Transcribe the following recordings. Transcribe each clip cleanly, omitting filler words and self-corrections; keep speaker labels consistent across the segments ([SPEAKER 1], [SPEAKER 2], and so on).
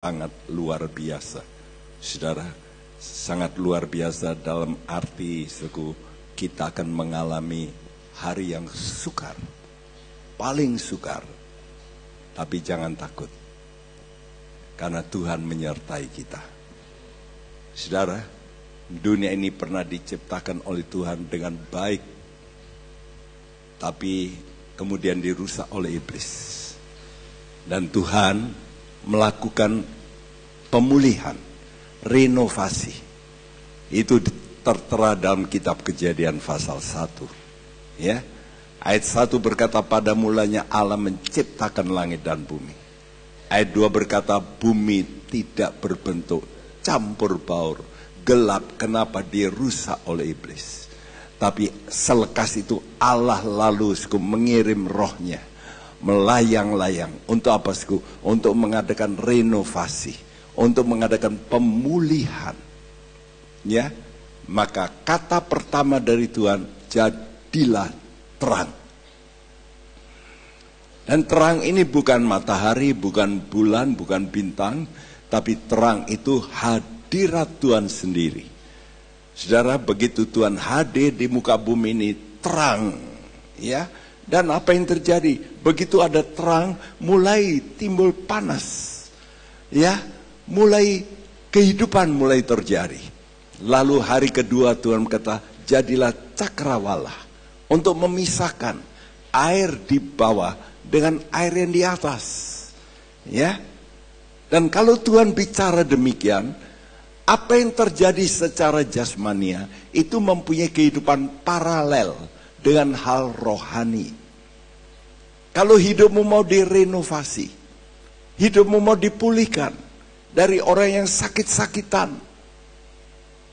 [SPEAKER 1] sangat luar biasa. Saudara, sangat luar biasa dalam arti kita akan mengalami hari yang sukar, paling sukar. Tapi jangan takut, karena Tuhan menyertai kita. Saudara, dunia ini pernah diciptakan oleh Tuhan dengan baik, tapi kemudian dirusak oleh iblis. Dan Tuhan melakukan pemulihan, renovasi. Itu tertera dalam kitab Kejadian pasal 1. Ya. Ayat 1 berkata, pada mulanya Allah menciptakan langit dan bumi. Ayat 2 berkata, bumi tidak berbentuk, campur baur, gelap. Kenapa? Dirusak oleh iblis. Tapi selekas itu Allah lalu mengirim rohnya, melayang-layang. Untuk apa? Untuk mengadakan renovasi, untuk mengadakan pemulihan. Ya, maka kata pertama dari Tuhan, jadilah terang. Dan terang ini bukan matahari, bukan bulan, bukan bintang, tapi terang itu hadirat Tuhan sendiri. Saudara, begitu Tuhan hadir di muka bumi ini, terang, ya. Dan apa yang terjadi? Begitu ada terang, mulai timbul panas, ya, mulai kehidupan mulai terjadi. Lalu hari kedua Tuhan kata, jadilah cakrawala, untuk memisahkan air di bawah dengan air yang di atas, ya. Dan kalau Tuhan bicara demikian, apa yang terjadi secara jasmania itu mempunyai kehidupan paralel dengan hal rohani. Kalau hidupmu mau direnovasi, hidupmu mau dipulihkan dari orang yang sakit-sakitan,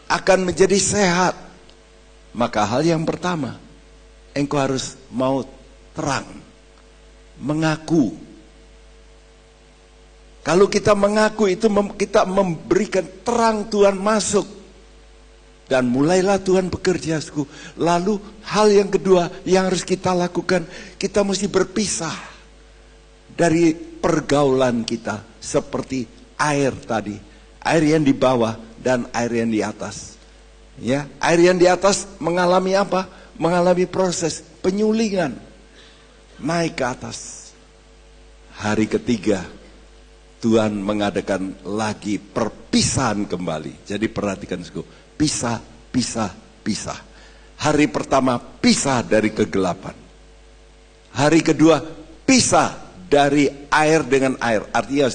[SPEAKER 1] akan menjadi sehat, maka hal yang pertama, engkau harus mau terang, mengaku. Kalau kita mengaku itu kita memberikan terang Tuhan masuk. Dan mulailah Tuhan bekerja. Lalu hal yang kedua yang harus kita lakukan, kita mesti berpisah dari pergaulan kita. Seperti air tadi, air yang di bawah dan air yang di atas. Ya, air yang di atas mengalami apa? Mengalami proses penyulingan, naik ke atas. Hari ketiga Tuhan mengadakan lagi perpisahan kembali. Jadi perhatikan, pisah, pisah, pisah. Hari pertama pisah dari kegelapan. Hari kedua pisah dari air dengan air. Artinya,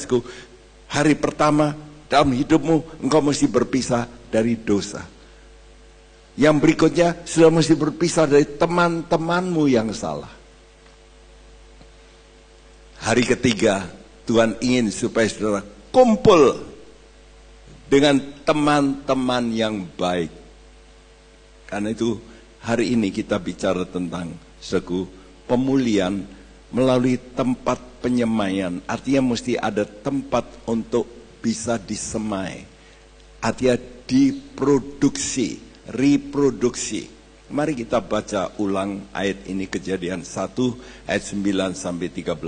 [SPEAKER 1] hari pertama dalam hidupmu engkau mesti berpisah dari dosa. Yang berikutnya sudah mesti berpisah dari teman-temanmu yang salah. Hari ketiga Tuhan ingin supaya saudara kumpul dengan teman-teman yang baik. Karena itu hari ini kita bicara tentang pemulihan melalui tempat penyemaian. Artinya mesti ada tempat untuk bisa disemai. Artinya diproduksi, reproduksi. Mari kita baca ulang ayat ini, Kejadian 1 ayat 9 sampai 13.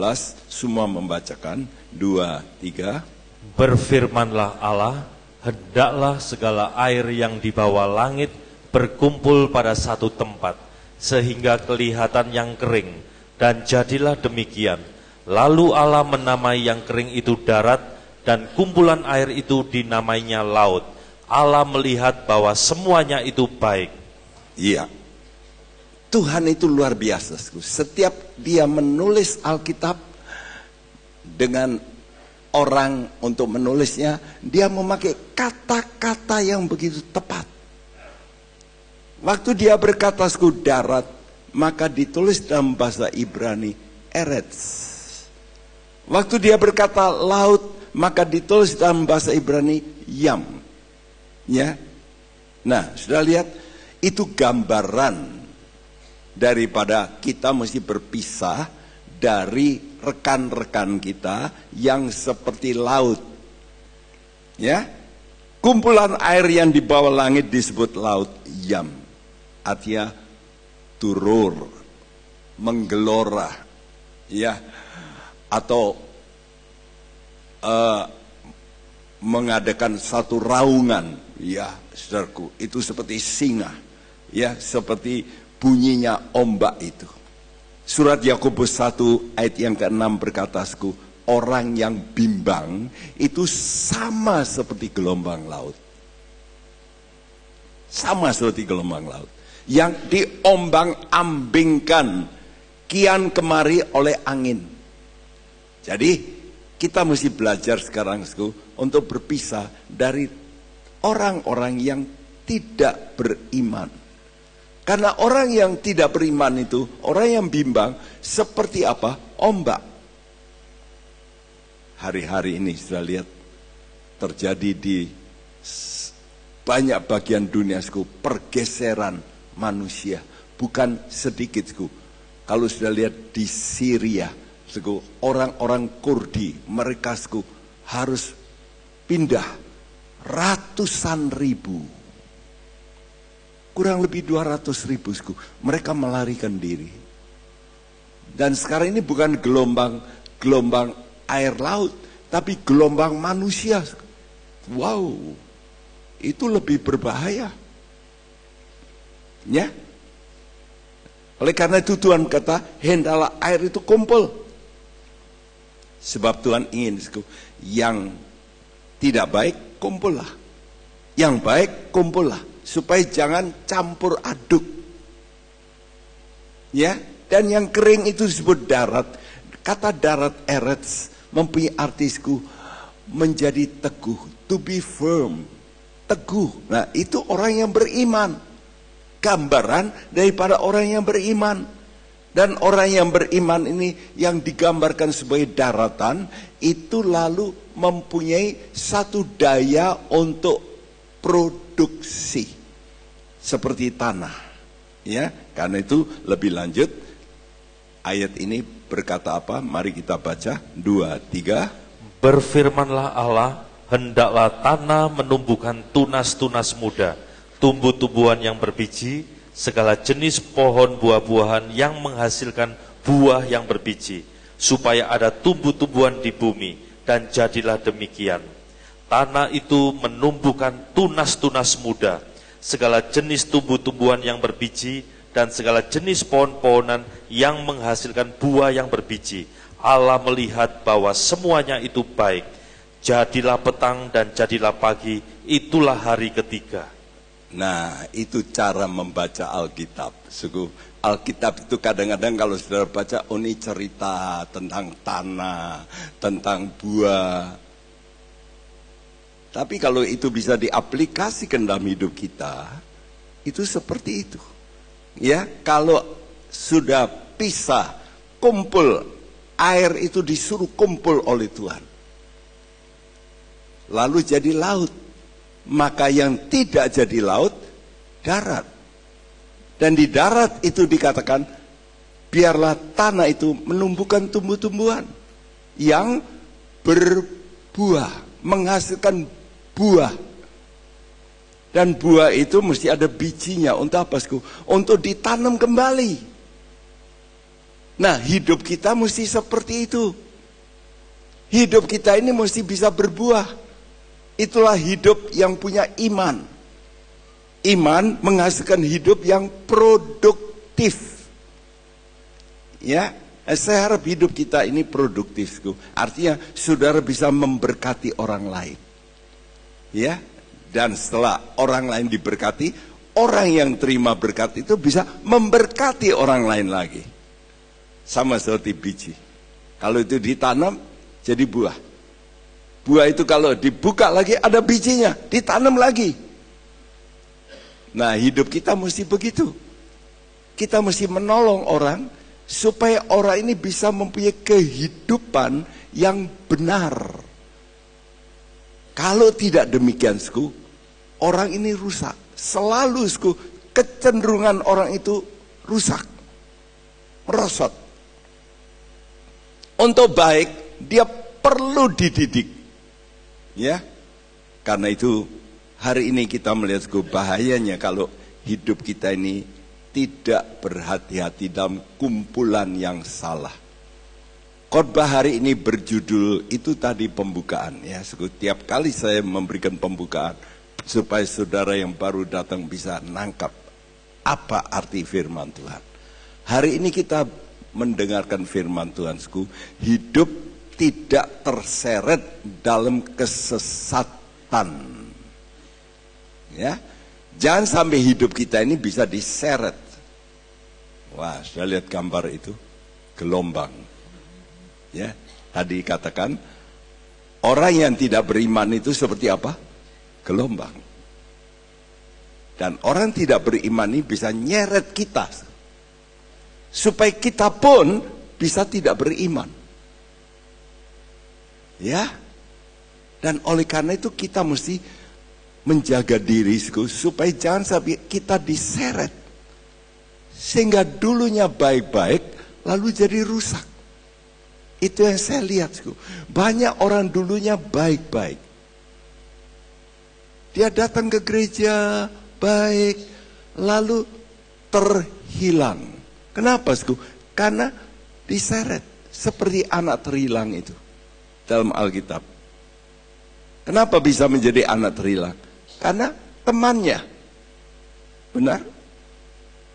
[SPEAKER 1] Semua membacakan. 2, 3.
[SPEAKER 2] Berfirmanlah Allah, hendaklah segala air yang di bawah langit berkumpul pada satu tempat, sehingga kelihatan yang kering. Dan jadilah demikian. Lalu Allah menamai yang kering itu darat, dan kumpulan air itu dinamainya laut. Allah melihat bahwa semuanya itu baik.
[SPEAKER 1] Iya, Tuhan itu luar biasa. Setiap dia menulis Alkitab dengan orang untuk menulisnya, dia memakai kata-kata yang begitu tepat. Waktu dia berkata darat, maka ditulis dalam bahasa Ibrani Eretz. Waktu dia berkata laut, maka ditulis dalam bahasa Ibrani Yam. Ya, nah sudah lihat, itu gambaran daripada kita mesti berpisah dari rekan-rekan kita yang seperti laut. Ya, kumpulan air yang di bawah langit disebut laut Yam. Artinya turur, menggelora, ya, atau mengadakan satu raungan, ya saudaraku, itu seperti singa, ya seperti bunyinya ombak itu. Surat Yakobus 1 ayat yang ke-6 berkata, orang yang bimbang itu sama seperti gelombang laut. Sama seperti gelombang laut yang diombang-ambingkan kian kemari oleh angin. Jadi kita mesti belajar sekarang untuk berpisah dari orang-orang yang tidak beriman. Karena orang yang tidak beriman itu, orang yang bimbang, seperti apa? Ombak. Hari-hari ini sudah lihat terjadi di banyak bagian dunia, pergeseran manusia. Bukan sedikit, kalau sudah lihat di Syria, orang-orang Kurdi, mereka harus pindah ratusan ribu. Kurang lebih 200.000, mereka melarikan diri. Dan sekarang ini bukan gelombang air laut, tapi gelombang manusia. Wow, itu lebih berbahaya. Ya. Oleh karena itu Tuhan kata, hendaklah air itu kumpul. Sebab Tuhan ingin yang tidak baik kumpullah, yang baik kumpullah. Supaya jangan campur aduk. Ya, dan yang kering itu disebut darat. Kata darat eretz mempunyai artisku menjadi teguh, to be firm, teguh. Nah, itu orang yang beriman. Gambaran daripada orang yang beriman. Dan orang yang beriman ini yang digambarkan sebagai daratan itu lalu mempunyai satu daya untuk produksi seperti tanah, ya. Karena itu lebih lanjut ayat ini berkata apa? Mari kita baca 2, 3.
[SPEAKER 2] Berfirmanlah Allah, hendaklah tanah menumbuhkan tunas-tunas muda, tumbuh-tumbuhan yang berbiji, segala jenis pohon buah-buahan yang menghasilkan buah yang berbiji, supaya ada tumbuh-tumbuhan di bumi, dan jadilah demikian. Tanah itu menumbuhkan tunas-tunas muda, segala jenis tumbuh-tumbuhan yang berbiji, dan segala jenis pohon-pohonan yang menghasilkan buah yang berbiji. Allah melihat bahwa semuanya itu baik. Jadilah petang dan jadilah pagi, itulah hari ketiga.
[SPEAKER 1] Nah, itu cara membaca Alkitab. Alkitab itu kadang-kadang kalau saudara baca, ini cerita tentang tanah, tentang buah. Tapi kalau itu bisa diaplikasikan dalam hidup kita, itu seperti itu. Ya, kalau sudah pisah, kumpul, air itu disuruh kumpul oleh Tuhan. Lalu jadi laut. Maka yang tidak jadi laut, darat. Dan di darat itu dikatakan, biarlah tanah itu menumbuhkan tumbuh-tumbuhan yang berbuah, menghasilkan buah. Dan buah itu mesti ada bijinya. Untuk apa? Untuk ditanam kembali. Nah, hidup kita mesti seperti itu. Hidup kita ini mesti bisa berbuah. Itulah hidup yang punya iman. Iman menghasilkan hidup yang produktif. Ya, saya harap hidup kita ini produktif. Artinya saudara bisa memberkati orang lain. Ya, dan setelah orang lain diberkati, orang yang terima berkat itu bisa memberkati orang lain lagi. Sama seperti biji. Kalau itu ditanam, jadi buah. Buah itu kalau dibuka lagi ada bijinya, ditanam lagi. Nah, hidup kita mesti begitu. Kita mesti menolong orang supaya orang ini bisa mempunyai kehidupan yang benar. Kalau tidak demikian, orang ini rusak. Selalu, kecenderungan orang itu rusak. Merosot. Untuk baik, dia perlu dididik. Ya, karena itu hari ini kita melihat bahayanya kalau hidup kita ini tidak berhati-hati dalam kumpulan yang salah. Khotbah hari ini berjudul itu tadi pembukaan ya. Setiap kali saya memberikan pembukaan supaya saudara yang baru datang bisa nangkap apa arti firman Tuhan. Hari ini kita mendengarkan firman Tuhan, hidup tidak terseret dalam kesesatan. Ya. Jangan sampai hidup kita ini bisa diseret. Wah, sudah lihat gambar itu? Gelombang. Ya, tadi katakan orang yang tidak beriman itu seperti apa? Gelombang. Dan orang tidak beriman ini bisa nyeret kita supaya kita pun bisa tidak beriman. Ya. Dan oleh karena itu kita mesti menjaga diri supaya jangan sampai kita diseret. Sehingga dulunya baik-baik lalu jadi rusak. Itu yang saya lihat. Banyak orang dulunya baik-baik. Dia datang ke gereja baik, lalu terhilang. Kenapa? Karena diseret. Seperti anak terhilang itu. Dalam Alkitab. Kenapa bisa menjadi anak terhilang? Karena temannya. Benar?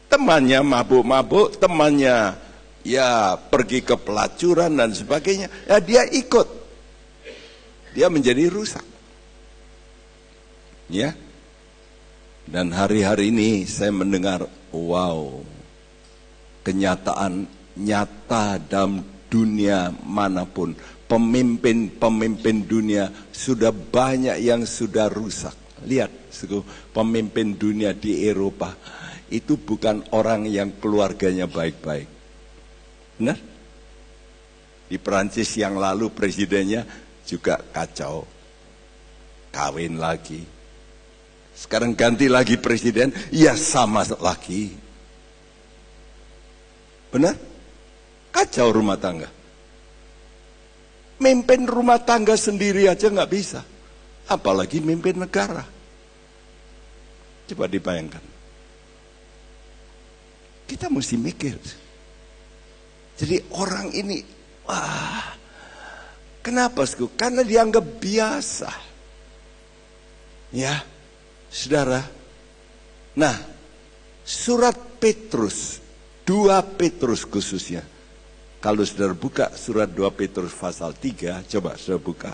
[SPEAKER 1] Temannya mabuk-mabuk, temannya ya pergi ke pelacuran dan sebagainya, ya dia ikut, dia menjadi rusak, ya. Dan hari-hari ini saya mendengar, wow, kenyataan nyata dalam dunia manapun, pemimpin-pemimpin dunia sudah banyak yang sudah rusak. Lihat, pemimpin dunia di Eropa itu bukan orang yang keluarganya baik-baik. Benar? Di Perancis yang lalu presidennya juga kacau. Kawin lagi. Sekarang ganti lagi presiden, ya sama lagi. Benar? Kacau rumah tangga. Mimpin rumah tangga sendiri aja nggak bisa. Apalagi mimpin negara. Coba dibayangkan. Kita mesti mikir. Jadi orang ini, wah, kenapa? Karena dianggap biasa. Ya, saudara. Nah, surat Petrus, 2 Petrus khususnya. Kalau saudara buka surat 2 Petrus pasal 3, coba saudara buka.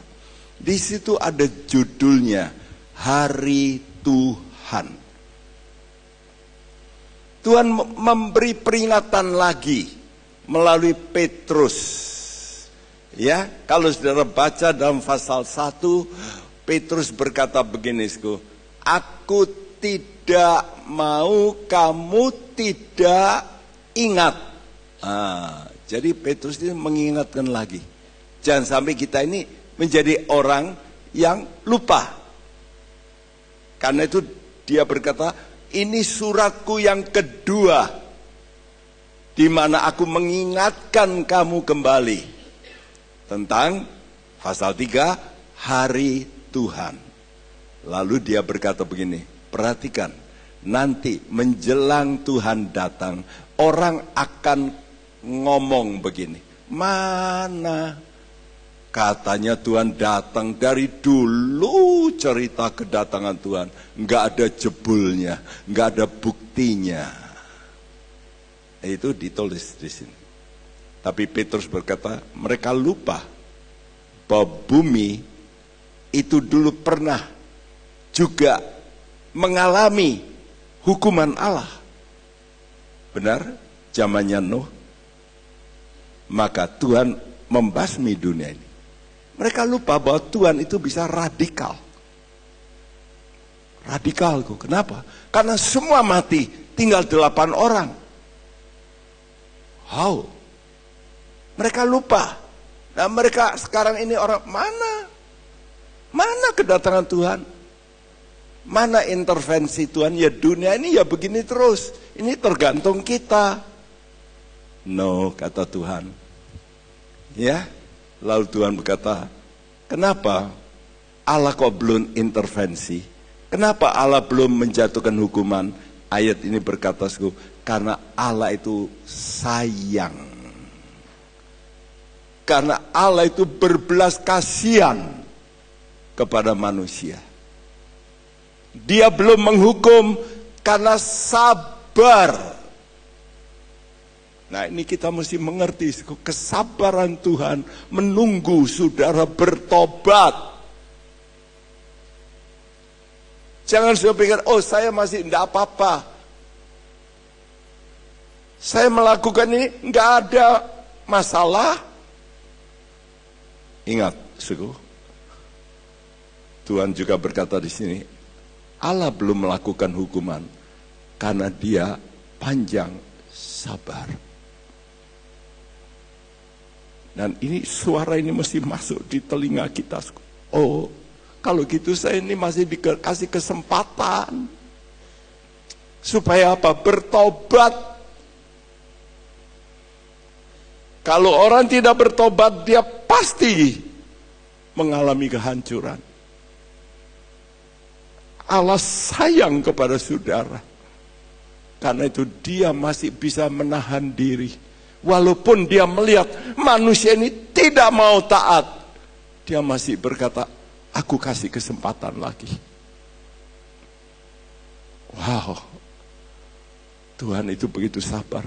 [SPEAKER 1] Di situ ada judulnya, Hari Tuhan. Tuhan memberi peringatan lagi melalui Petrus. Ya, kalau saudara baca dalam pasal 1, Petrus berkata begini, aku tidak mau kamu tidak ingat. Jadi Petrus ini mengingatkan lagi. Jangan sampai kita ini menjadi orang yang lupa. Karena itu dia berkata, ini suratku yang kedua, di mana aku mengingatkan kamu kembali tentang pasal 3, hari Tuhan. Lalu dia berkata begini, perhatikan, nanti menjelang Tuhan datang, orang akan ngomong begini, mana katanya Tuhan datang, dari dulu cerita kedatangan Tuhan, nggak ada jebulnya, nggak ada buktinya. Itu ditulis di sini. Tapi Petrus berkata, mereka lupa bahwa bumi itu dulu pernah juga mengalami hukuman Allah. Benar? Zamannya Nuh. Maka Tuhan membasmi dunia ini. Mereka lupa bahwa Tuhan itu bisa radikal. Radikal kok. Kenapa? Karena semua mati, tinggal 8 orang. How? Mereka lupa. Nah, mereka sekarang ini orang mana kedatangan Tuhan? Mana intervensi Tuhan? Ya dunia ini ya begini terus. Ini tergantung kita. No, kata Tuhan. Ya, lalu Tuhan berkata, kenapa Allah kok belum intervensi? Kenapa Allah belum menjatuhkan hukuman? Ayat ini berkata, karena Allah itu sayang. Karena Allah itu berbelas kasihan kepada manusia. Dia belum menghukum karena sabar. Nah, ini kita mesti mengerti kesabaran Tuhan menunggu saudara bertobat. Jangan sudah pikir, oh saya masih tidak apa-apa. Saya melakukan ini nggak ada masalah. Ingat, suku, Tuhan juga berkata di sini, Allah belum melakukan hukuman karena Dia panjang sabar. Dan ini suara ini mesti masuk di telinga kita. Oh, kalau gitu saya ini masih dikasih kesempatan. Supaya apa? Bertobat. Kalau orang tidak bertobat, dia pasti mengalami kehancuran. Allah sayang kepada saudara. Karena itu dia masih bisa menahan diri. Walaupun dia melihat manusia ini tidak mau taat, dia masih berkata, aku kasih kesempatan lagi. Wow, Tuhan itu begitu sabar.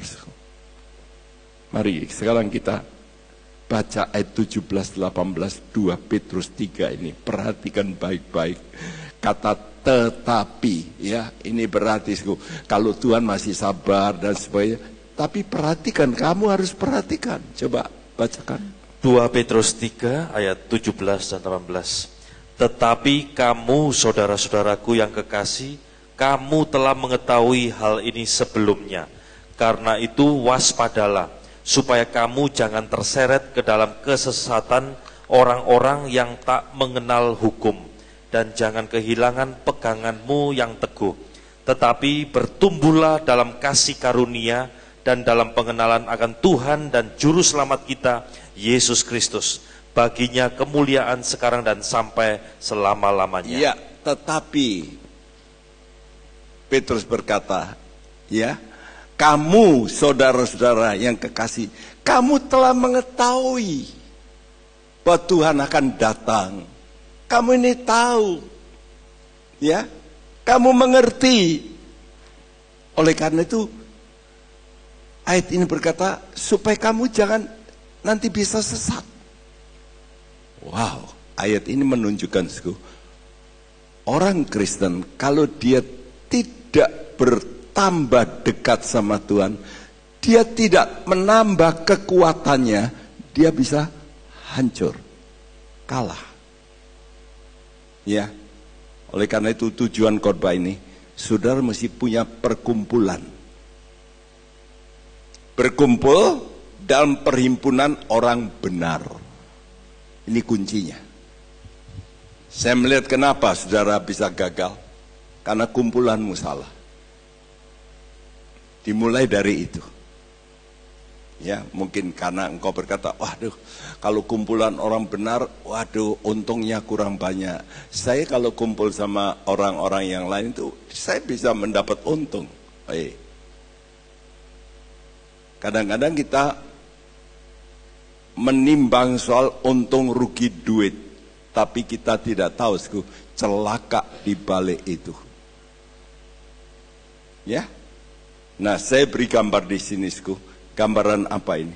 [SPEAKER 1] Mari sekarang kita baca ayat 17, 18, 2 Petrus 3 ini. Perhatikan baik-baik. Kata tetapi, ya, ini berarti kalau Tuhan masih sabar dan sebagainya. Tapi perhatikan, kamu harus perhatikan. Coba bacakan.
[SPEAKER 2] 2 Petrus 3 ayat 17 dan 18. Tetapi kamu saudara-saudaraku yang kekasih, kamu telah mengetahui hal ini sebelumnya. Karena itu waspadalah, supaya kamu jangan terseret ke dalam kesesatan orang-orang yang tak mengenal hukum. Dan jangan kehilangan peganganmu yang teguh. Tetapi bertumbuhlah dalam kasih karunia dan dalam pengenalan akan Tuhan dan Juru Selamat kita, Yesus Kristus. Baginya kemuliaan sekarang dan sampai selama-lamanya.
[SPEAKER 1] Ya, tetapi Petrus berkata, ya, kamu saudara-saudara yang kekasih, kamu telah mengetahui bahwa Tuhan akan datang. Kamu ini tahu, ya, kamu mengerti. Oleh karena itu, ayat ini berkata, supaya kamu jangan nanti bisa sesat. Wow, ayat ini menunjukkan, orang Kristen, kalau dia tidak bertambah dekat sama Tuhan, dia tidak menambah kekuatannya, dia bisa hancur, kalah. Ya, oleh karena itu tujuan khotbah ini, saudara mesti punya perkumpulan. Berkumpul dalam perhimpunan orang benar. Ini kuncinya. Saya melihat kenapa saudara bisa gagal. Karena kumpulanmu salah. Dimulai dari itu. Ya, mungkin karena engkau berkata, waduh, kalau kumpulan orang benar, waduh, untungnya kurang banyak. Saya kalau kumpul sama orang-orang yang lain itu, saya bisa mendapat untung. Kadang-kadang kita menimbang soal untung rugi duit, tapi kita tidak tahu celaka di balik itu. Ya, nah saya beri gambar di sini, gambaran apa ini?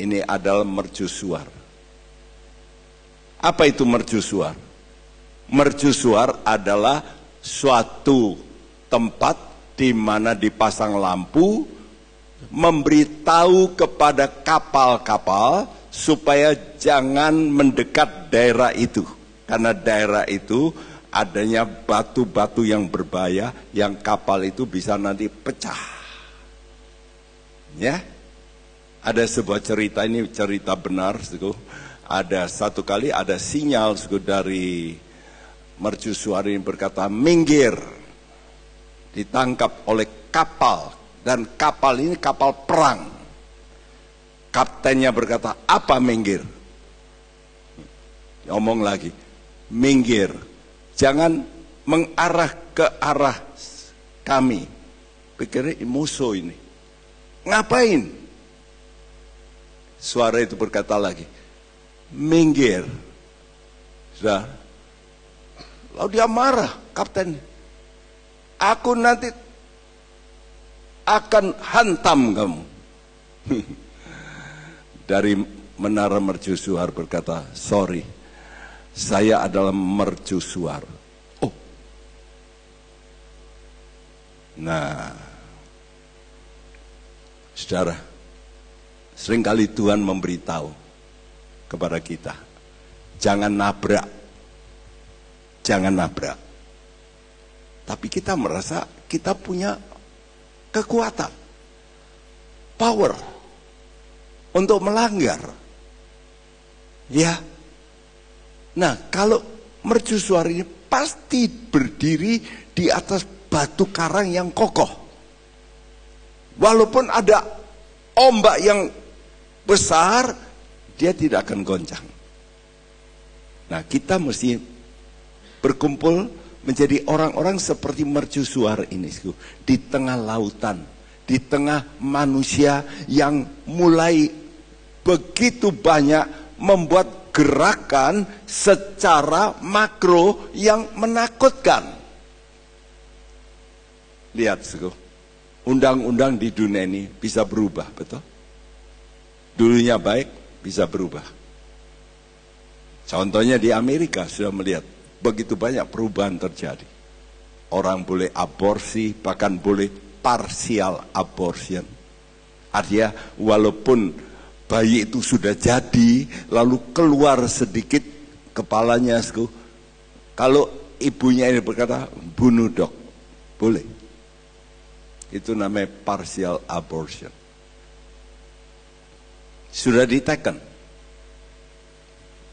[SPEAKER 1] Ini adalah mercusuar. Apa itu mercusuar? Mercusuar adalah suatu tempat di mana dipasang lampu, memberitahu kepada kapal-kapal supaya jangan mendekat daerah itu. Karena daerah itu adanya batu-batu yang berbahaya, yang kapal itu bisa nanti pecah. Ya, ada sebuah cerita, ini cerita benar. Ada satu kali ada sinyal dari mercusuar ini berkata, minggir. Ditangkap oleh kapal. Dan kapal ini kapal perang. Kaptennya berkata, apa minggir? Ngomong lagi, minggir. Jangan mengarah ke arah kami. Pikirnya musuh ini. Ngapain? suara itu berkata lagi, minggir. Sudah. Lalu dia marah, kapten. Aku nanti akan hantam kamu. Dari menara mercusuar berkata, sorry, saya adalah mercusuar. Oh. Nah, saudara, seringkali Tuhan memberitahu kepada kita, jangan nabrak, jangan nabrak. Tapi kita merasa kita punya kekuatan, power untuk melanggar. Ya. Nah, kalau mercusuar ini pasti berdiri di atas batu karang yang kokoh. Walaupun ada ombak yang besar, dia tidak akan goncang. Nah, kita mesti berkumpul menjadi orang-orang seperti mercusuar ini, di tengah lautan, di tengah manusia yang mulai begitu banyak membuat gerakan secara makro yang menakutkan. Lihat, undang-undang di dunia ini bisa berubah, betul? Dulunya baik, bisa berubah. Contohnya di Amerika sudah melihat begitu banyak perubahan terjadi. Orang boleh aborsi, bahkan boleh partial abortion. Artinya walaupun bayi itu sudah jadi, lalu keluar sedikit kepalanya, kalau ibunya ini berkata, bunuh dok, boleh. Itu namanya partial abortion. Sudah diteken.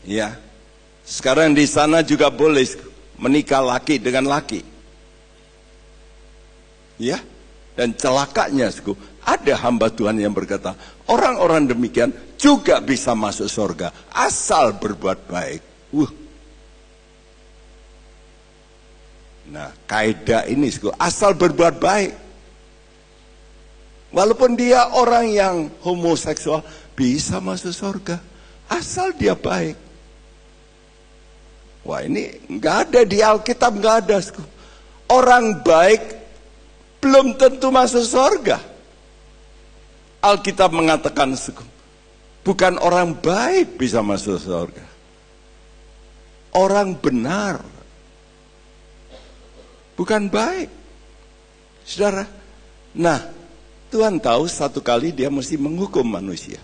[SPEAKER 1] Ya. Sekarang di sana juga boleh menikah laki dengan laki. Ya. Dan celakanya, ada hamba Tuhan yang berkata, orang-orang demikian juga bisa masuk surga asal berbuat baik. Nah, kaidah ini asal berbuat baik. Walaupun dia orang yang homoseksual bisa masuk surga asal dia baik. Wah, ini nggak ada di Alkitab, nggak ada. Orang baik belum tentu masuk surga. Alkitab mengatakan bukan orang baik bisa masuk surga. Orang benar, bukan baik. Saudara, nah Tuhan tahu satu kali dia mesti menghukum manusia.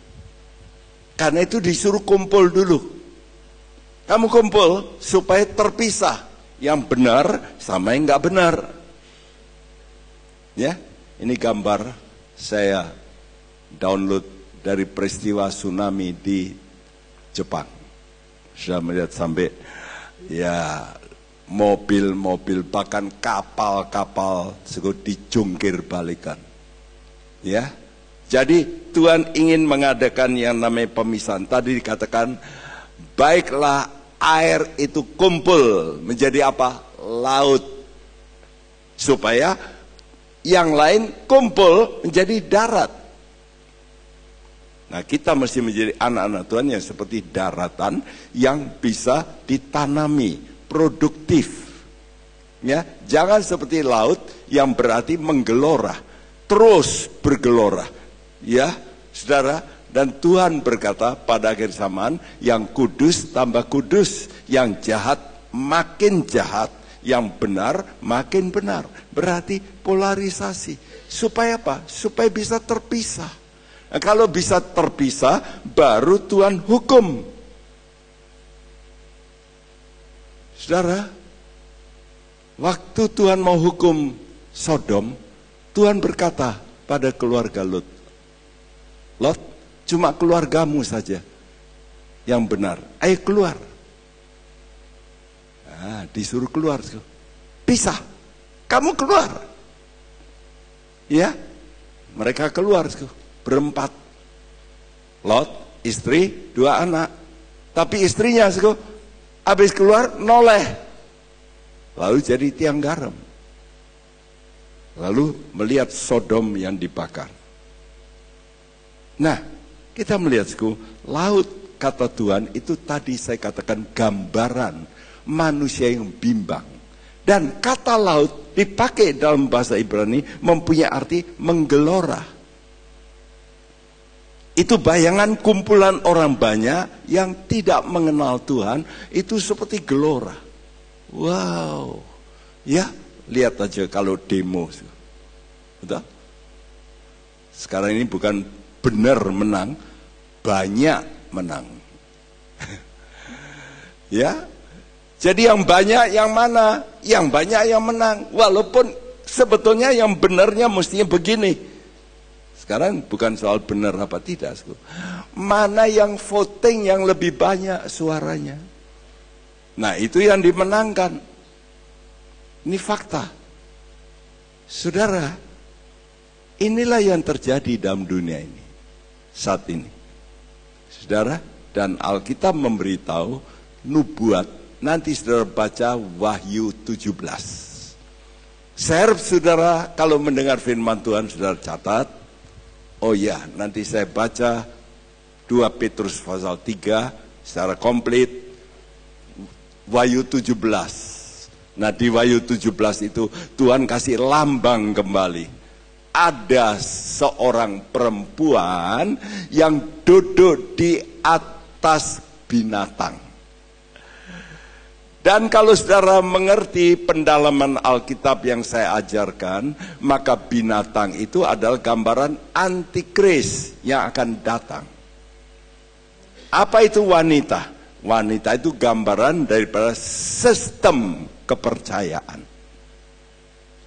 [SPEAKER 1] Karena itu disuruh kumpul dulu. Kamu kumpul supaya terpisah yang benar sama yang nggak benar. Ya, ini gambar saya download dari peristiwa tsunami di Jepang. Sudah melihat sampai ya mobil-mobil bahkan kapal-kapal dijungkir balikan. Ya, jadi Tuhan ingin mengadakan yang namanya pemisahan. Tadi dikatakan baiklah air itu kumpul menjadi apa? Laut. Supaya yang lain kumpul menjadi darat. Nah, kita mesti menjadi anak-anak Tuhan yang seperti daratan yang bisa ditanami, produktif. Ya, jangan seperti laut yang berarti menggelora, terus bergelora. Ya, saudara. Dan Tuhan berkata pada akhir zaman, yang kudus tambah kudus, yang jahat makin jahat, yang benar makin benar. Berarti polarisasi. Supaya apa? Supaya bisa terpisah. Nah, kalau bisa terpisah, baru Tuhan hukum. Saudara, waktu Tuhan mau hukum Sodom, Tuhan berkata pada keluarga Lot, Lot, cuma keluargamu saja yang benar. Ayo keluar. Nah, disuruh keluar. Pisah. Kamu keluar. Ya. Mereka keluar. Berempat. Lot, istri, 2 anak. Tapi istrinya habis keluar noleh. Lalu jadi tiang garam. Lalu melihat Sodom yang dibakar. Nah, Kita melihat, laut kata Tuhan itu tadi saya katakan gambaran manusia yang bimbang. Dan kata laut dipakai dalam bahasa Ibrani mempunyai arti menggelora. Itu bayangan kumpulan orang banyak yang tidak mengenal Tuhan, itu seperti gelora. Wow. Ya, lihat aja kalau demo. Betul? Sekarang ini bukan benar menang, banyak menang. Ya. Jadi yang banyak yang mana? Yang banyak yang menang. Walaupun sebetulnya yang benarnya mestinya begini. Sekarang bukan soal benar apa tidak. Mana yang voting yang lebih banyak suaranya. Nah, itu yang dimenangkan. Ini fakta. Saudara, inilah yang terjadi dalam dunia ini saat ini. Saudara, dan Alkitab memberitahu nubuat. Nanti saudara baca Wahyu 17. Saya harap saudara kalau mendengar firman Tuhan saudara catat. Oh ya, nanti saya baca 2 Petrus pasal 3 secara komplit. Wahyu 17. Nah, di Wahyu 17 itu Tuhan kasih lambang kembali. Ada seorang perempuan yang duduk di atas binatang. Dan kalau saudara mengerti pendalaman Alkitab yang saya ajarkan, maka binatang itu adalah gambaran antikris yang akan datang. Apa itu wanita? Wanita itu gambaran daripada sistem kepercayaan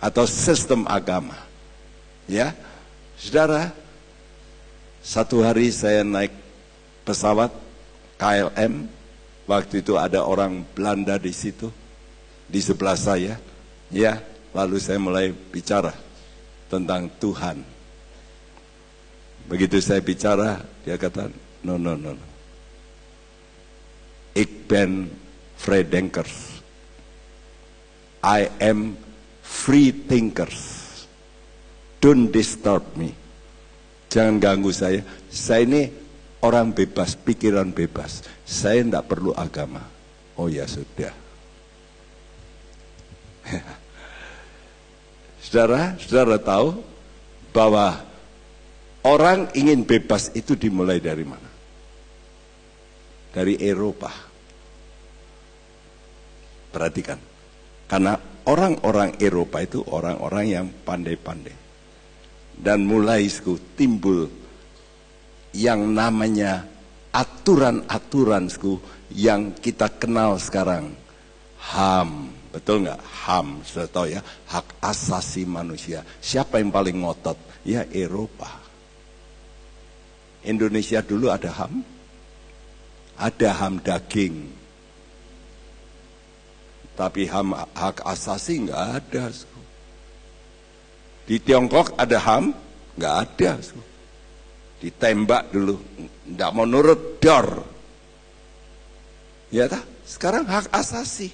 [SPEAKER 1] atau sistem agama. Ya, saudara, satu hari saya naik pesawat KLM. Waktu itu ada orang Belanda di situ, di sebelah saya. Ya, lalu saya mulai bicara tentang Tuhan. Begitu saya bicara, dia kata, no. Ik ben vrijdenkers. I am free thinkers. Don't disturb me. Jangan ganggu saya. Saya ini orang bebas, pikiran bebas. Saya tidak perlu agama. Oh ya sudah. Saudara tahu bahwa orang ingin bebas itu dimulai dari mana? Dari Eropa. Perhatikan. Karena orang-orang Eropa itu orang-orang yang pandai-pandai. Dan mulai timbul yang namanya aturan-aturan yang kita kenal sekarang. HAM, betul nggak? HAM, sudah tahu ya, hak asasi manusia. Siapa yang paling ngotot? Ya Eropa. Indonesia dulu ada HAM? Ada HAM daging. Tapi HAM hak asasi nggak ada. Di Tiongkok ada HAM? Nggak ada. Ditembak dulu, tidak mau nurut, dor. Ya, sekarang hak asasi.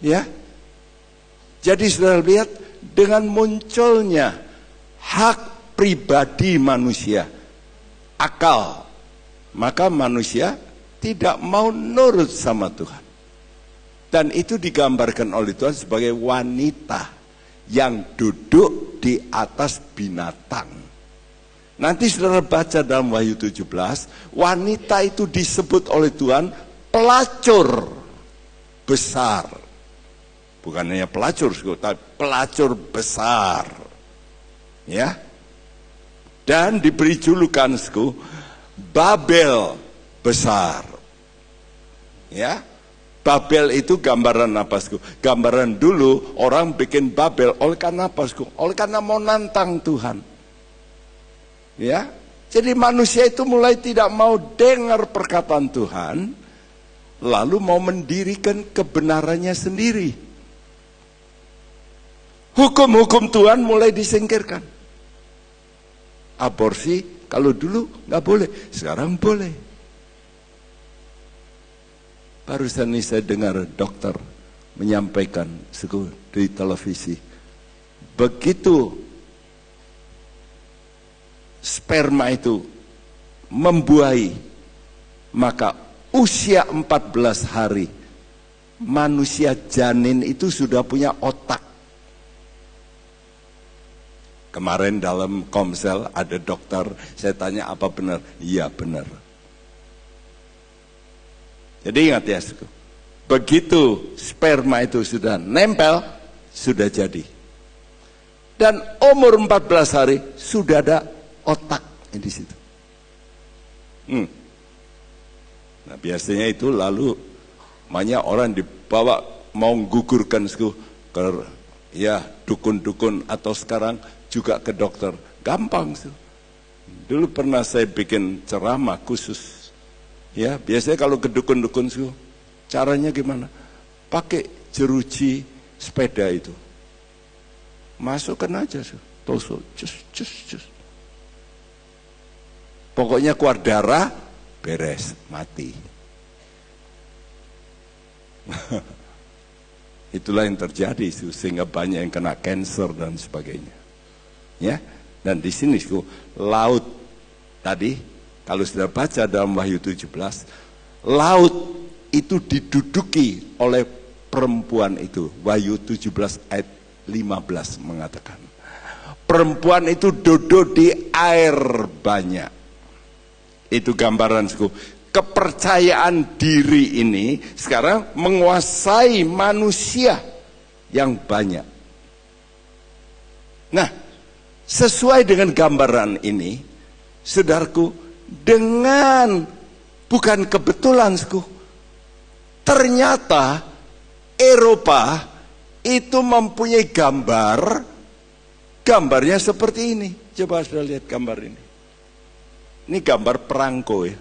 [SPEAKER 1] Ya, jadi saudara lihat dengan munculnya hak pribadi manusia, akal, maka manusia tidak mau nurut sama Tuhan. Dan itu digambarkan oleh Tuhan sebagai wanita yang duduk di atas binatang. Nanti saudara baca dalam Wahyu 17, wanita itu disebut oleh Tuhan pelacur besar. Bukan hanya pelacur, tapi pelacur besar. Ya. Dan diberi julukan Babel besar. Ya. Babel itu gambaran apa? Gambaran dulu orang bikin Babel oleh karena apa? Oleh karena mau nantang Tuhan. Ya, jadi manusia itu mulai tidak mau dengar perkataan Tuhan, lalu mau mendirikan kebenarannya sendiri. Hukum-hukum Tuhan mulai disingkirkan. Aborsi kalau dulu nggak boleh, sekarang boleh. Barusan ini saya dengar dokter menyampaikan di televisi, begitu sperma itu membuahi, maka usia 14 hari manusia janin itu sudah punya otak. Kemarin dalam Komsel ada dokter, saya tanya apa benar? Iya benar. Jadi ingat ya, begitu sperma itu sudah nempel, sudah jadi. Dan umur 14 hari sudah ada otak di situ. Nah biasanya itu lalu banyak orang dibawa mau gugurkan ke ya dukun-dukun atau sekarang juga ke dokter. Gampang sih. Dulu pernah saya bikin ceramah khusus. Ya biasanya kalau ke dukun-dukun caranya gimana? Pakai jeruji sepeda itu. Masukkan aja tosok, cus. Pokoknya keluar darah, beres, mati. Itulah yang terjadi sehingga banyak yang kena cancer dan sebagainya. Ya, dan di sini laut tadi kalau sudah baca dalam Wahyu 17, laut itu diduduki oleh perempuan itu. Wahyu 17 ayat 15 mengatakan perempuan itu duduk di air banyak. Itu gambaran kepercayaan diri ini sekarang menguasai manusia yang banyak. Nah, sesuai dengan gambaran ini, saudaraku, dengan bukan kebetulan, ternyata Eropa itu mempunyai gambarnya seperti ini. Coba sudah lihat gambar ini. Ini gambar perangko ya.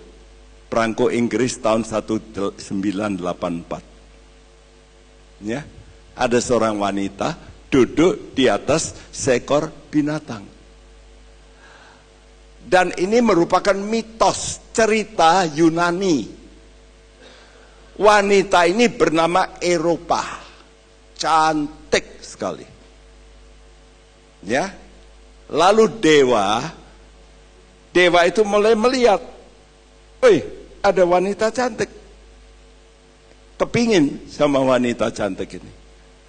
[SPEAKER 1] Perangko Inggris tahun 1984. Ya. Ada seorang wanita duduk di atas seekor binatang. Dan ini merupakan mitos, cerita Yunani. Wanita ini bernama Eropa. Cantik sekali. Ya. Lalu dewa itu mulai melihat, ada wanita cantik. Kepingin sama wanita cantik ini.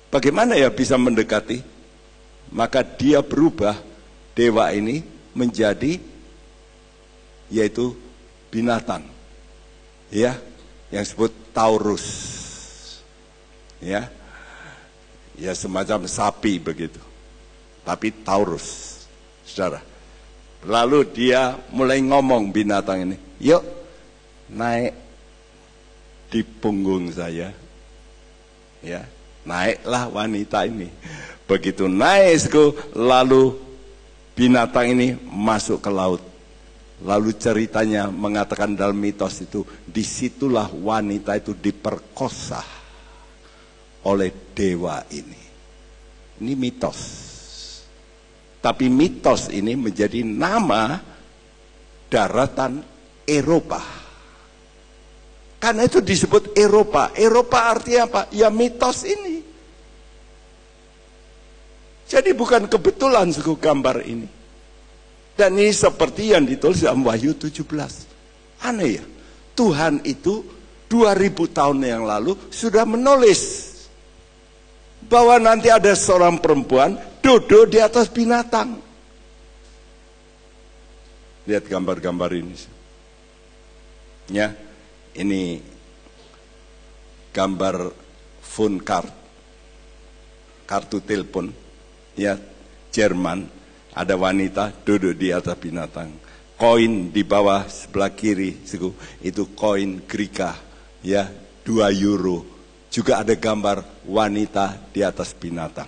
[SPEAKER 1] Bagaimana ya bisa mendekati? Maka dia berubah, dewa ini menjadi yaitu binatang. Ya, yang disebut Taurus. Ya. Ya semacam sapi begitu. Tapi Taurus. Saudara. Lalu dia mulai ngomong binatang ini. Yuk naik di punggung saya. Ya, naiklah wanita ini. Begitu naik lalu binatang ini masuk ke laut. Lalu ceritanya mengatakan dalam mitos itu, disitulah wanita itu diperkosa oleh dewa ini. Ini mitos. Tapi mitos ini menjadi nama daratan Eropa. Karena itu disebut Eropa. Eropa artinya apa? Ya mitos ini. Jadi bukan kebetulan gambar ini. Dan ini seperti yang ditulis dalam Wahyu 17. Aneh ya. Tuhan itu 2000 tahun yang lalu sudah menulis bahwa nanti ada seorang perempuan duduk di atas binatang. Lihat gambar-gambar ini. Ya, ini gambar phone card, kartu telepon. Ya, Jerman, ada wanita duduk di atas binatang. Koin di bawah sebelah kiri, itu koin Greka, ya, 2 euro. Juga ada gambar wanita di atas binatang.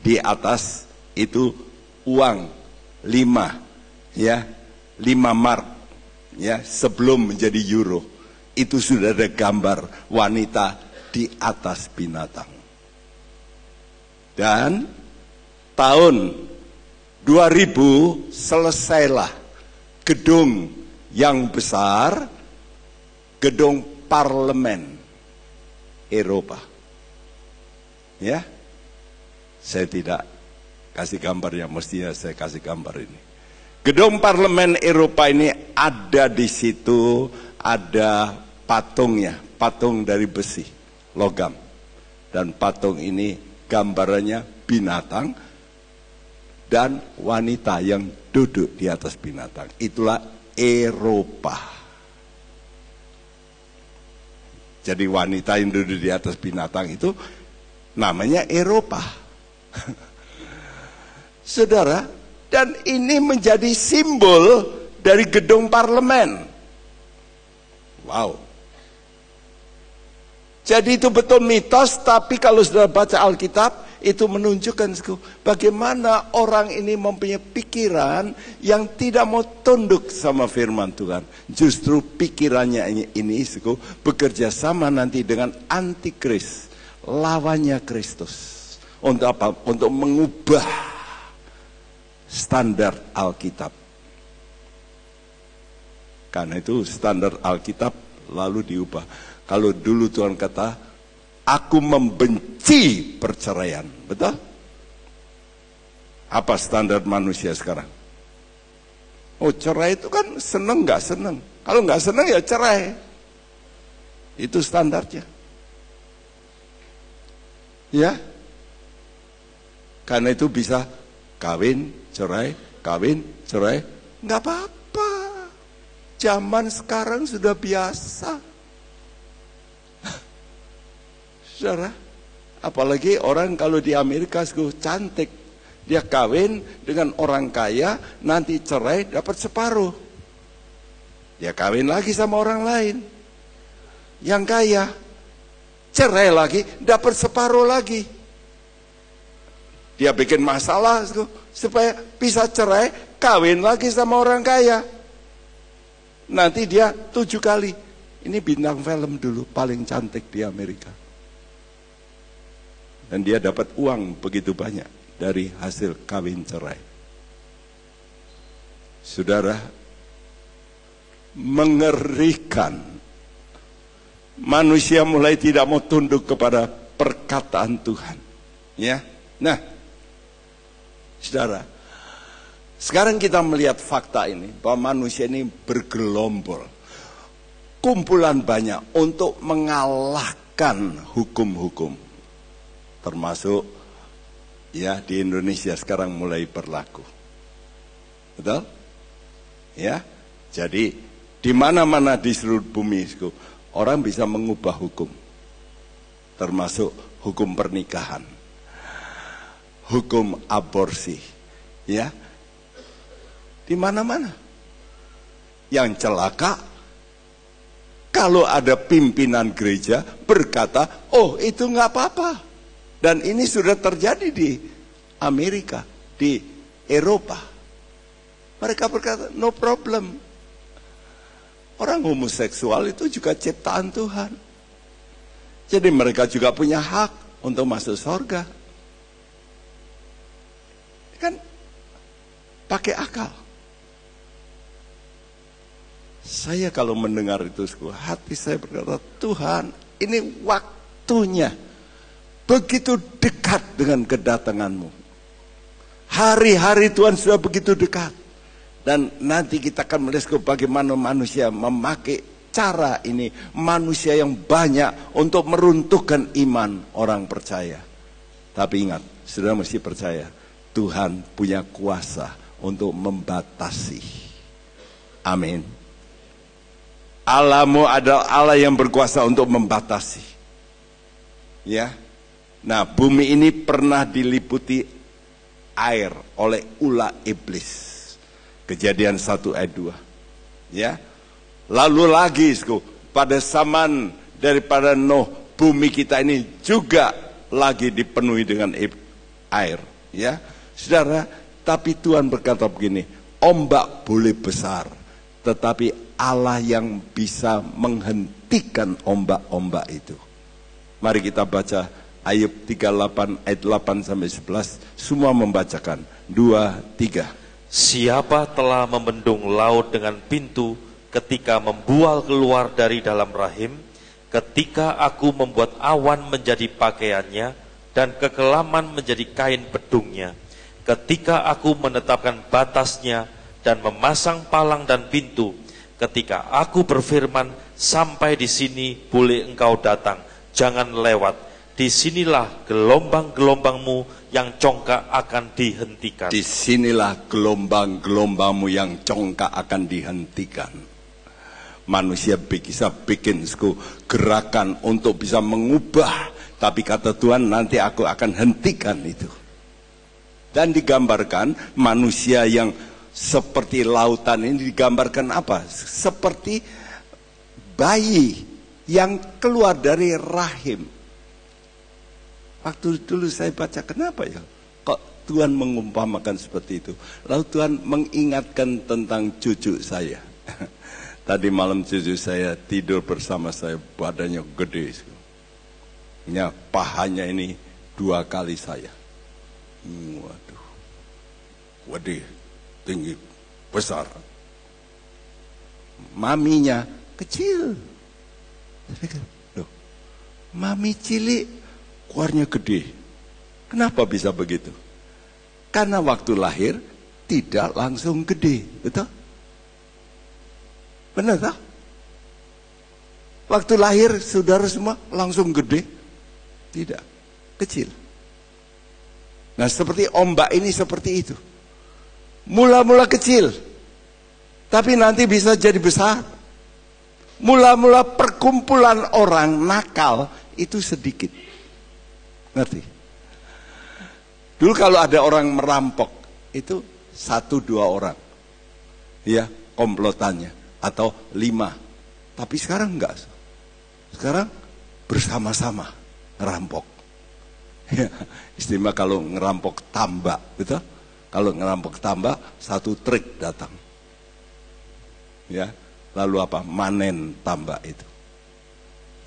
[SPEAKER 1] Di atas itu uang 5, ya, 5 mark, ya, sebelum menjadi euro. Itu sudah ada gambar wanita di atas binatang. Dan tahun 2000 selesailah gedung yang besar, gedung parlemen Eropa. Ya, saya tidak kasih gambar yang mestinya saya kasih gambar ini. Gedung parlemen Eropa ini ada di situ, ada patungnya, patung dari besi, logam. Dan patung ini gambarannya binatang dan wanita yang duduk di atas binatang. Itulah Eropa. Jadi wanita yang duduk di atas binatang itu namanya Eropa. Saudara, dan ini menjadi simbol dari gedung parlemen. Wow. Jadi itu betul mitos, tapi kalau sudah baca Alkitab, itu menunjukkan bagaimana orang ini mempunyai pikiran yang tidak mau tunduk sama firman Tuhan. Justru pikirannya ini bekerja sama nanti dengan antikris, lawannya Kristus. Untuk apa? Untuk mengubah standar Alkitab. Karena itu standar Alkitab lalu diubah. Kalau dulu Tuhan kata, aku membenci perceraian. Betul? Apa standar manusia sekarang? Oh, cerai itu kan seneng gak seneng. Kalau gak seneng ya cerai. Itu standarnya. Ya. Karena itu bisa kawin, cerai, kawin, cerai. Gak apa-apa. Zaman sekarang sudah biasa. Saudara, apalagi orang kalau di Amerika cantik, dia kawin dengan orang kaya, nanti cerai dapat separuh. Dia kawin lagi sama orang lain yang kaya, cerai lagi dapat separuh lagi. Dia bikin masalah supaya bisa cerai, kawin lagi sama orang kaya. Nanti dia 7 kali. Ini bintang film dulu paling cantik di Amerika. Dan dia dapat uang begitu banyak dari hasil kawin cerai. Saudara, mengerikan. Manusia mulai tidak mau tunduk kepada perkataan Tuhan. Ya, nah, saudara, sekarang kita melihat fakta ini bahwa manusia ini bergelombol, kumpulan banyak untuk mengalahkan hukum-hukum. Termasuk ya di Indonesia sekarang mulai berlaku. Betul? Ya. Jadi di mana-mana di seluruh bumi orang bisa mengubah hukum. Termasuk hukum pernikahan. Hukum aborsi. Ya. Di mana-mana. Yang celaka kalau ada pimpinan gereja berkata, "Oh, itu nggak apa-apa." Dan ini sudah terjadi di Amerika, di Eropa. Mereka berkata, no problem. Orang homoseksual itu juga ciptaan Tuhan. Jadi mereka juga punya hak untuk masuk surga. Kan pakai akal. Saya kalau mendengar itu, hati saya berkata, Tuhan, ini waktunya. Begitu dekat dengan kedatanganmu. Hari-hari Tuhan sudah begitu dekat. Dan nanti kita akan melihat bagaimana manusia memakai cara ini. Manusia yang banyak untuk meruntuhkan iman orang percaya. Tapi ingat, saudara mesti percaya. Tuhan punya kuasa untuk membatasi. Amin. Allahmu adalah Allah yang berkuasa untuk membatasi. Ya. Nah, bumi ini pernah diliputi air oleh ulah iblis. Kejadian 1 ayat 2. Ya. Lalu lagi pada zaman daripada Nuh, bumi kita ini juga lagi dipenuhi dengan air, ya. Saudara, tapi Tuhan berkata begini, ombak boleh besar, tetapi Allah yang bisa menghentikan ombak-ombak itu. Mari kita baca Ayub 38 ayat 8 sampai 11, semua membacakan. 2, 3.
[SPEAKER 2] Siapa telah membendung laut dengan pintu ketika membual keluar dari dalam rahim, ketika aku membuat awan menjadi pakaiannya dan kekelaman menjadi kain bedungnya, ketika aku menetapkan batasnya dan memasang palang dan pintu. Ketika aku berfirman, sampai di sini boleh engkau datang, jangan lewat. Disinilah gelombang-gelombangmu yang congkak akan dihentikan.
[SPEAKER 1] Disinilah gelombang-gelombangmu yang congkak akan dihentikan. Manusia bisa bikin gerakan untuk bisa mengubah, tapi kata Tuhan, nanti aku akan hentikan itu. Dan digambarkan manusia yang seperti lautan ini digambarkan apa? Seperti bayi yang keluar dari rahim. Waktu dulu saya baca, kenapa ya kok Tuhan mengumpamakan seperti itu? Lalu Tuhan mengingatkan tentang cucu saya. Tadi malam cucu saya tidur bersama saya, badannya gede. Ya, pahanya ini 2 kali saya. Waduh, gede, tinggi, besar. Maminya kecil. Loh, mami cilik, keluarnya gede. Kenapa bisa begitu? Karena waktu lahir tidak langsung gede, betul? Benar tak? Waktu lahir saudara semua langsung gede? Tidak, kecil. Nah seperti ombak ini seperti itu. Mula-mula kecil, tapi nanti bisa jadi besar. Mula-mula perkumpulan orang nakal itu sedikit. Ngerti? Dulu kalau ada orang merampok, itu 1-2 orang. Ya, komplotannya. Atau 5. Tapi sekarang enggak. Sekarang bersama-sama ngerampok. Ya, istimewa kalau ngerampok tambak, betul? Kalau ngerampok tambak, 1 truk datang. Ya, lalu apa? Manen tambak itu.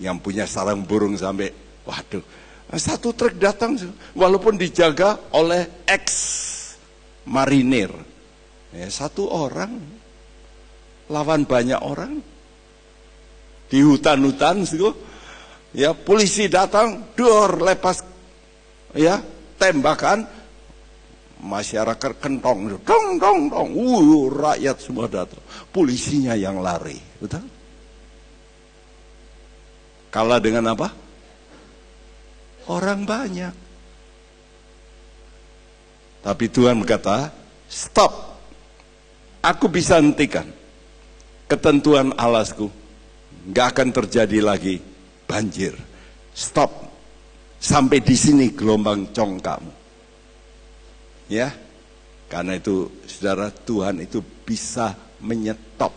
[SPEAKER 1] Yang punya sarang burung sampai, waduh, 1 truk datang, walaupun dijaga oleh ex-marinir. Ya, 1 orang lawan banyak orang. Di hutan-hutan, ya polisi datang, dor lepas, ya tembakan, masyarakat kentong, dong dong dong, rakyat semua datang, polisinya yang lari, betul? Kalah dengan apa? Orang banyak. Tapi Tuhan berkata, stop. Aku bisa hentikan ketentuan alasku. Gak akan terjadi lagi banjir. Stop. Sampai di sini gelombang congkakmu. Ya. Karena itu saudara, Tuhan itu bisa menyetop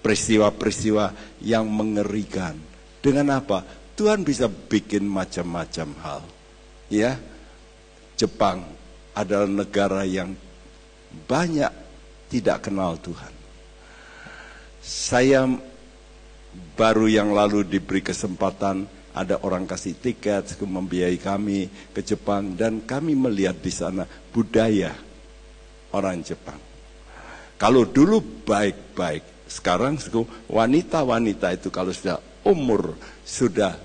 [SPEAKER 1] peristiwa-peristiwa yang mengerikan. Dengan apa? Tuhan bisa bikin macam-macam hal. Ya, Jepang adalah negara yang banyak tidak kenal Tuhan. Saya baru yang lalu diberi kesempatan, ada orang kasih tiket membiayai kami ke Jepang, dan kami melihat di sana budaya orang Jepang. Kalau dulu baik-baik, sekarang wanita-wanita itu kalau sudah umur sudah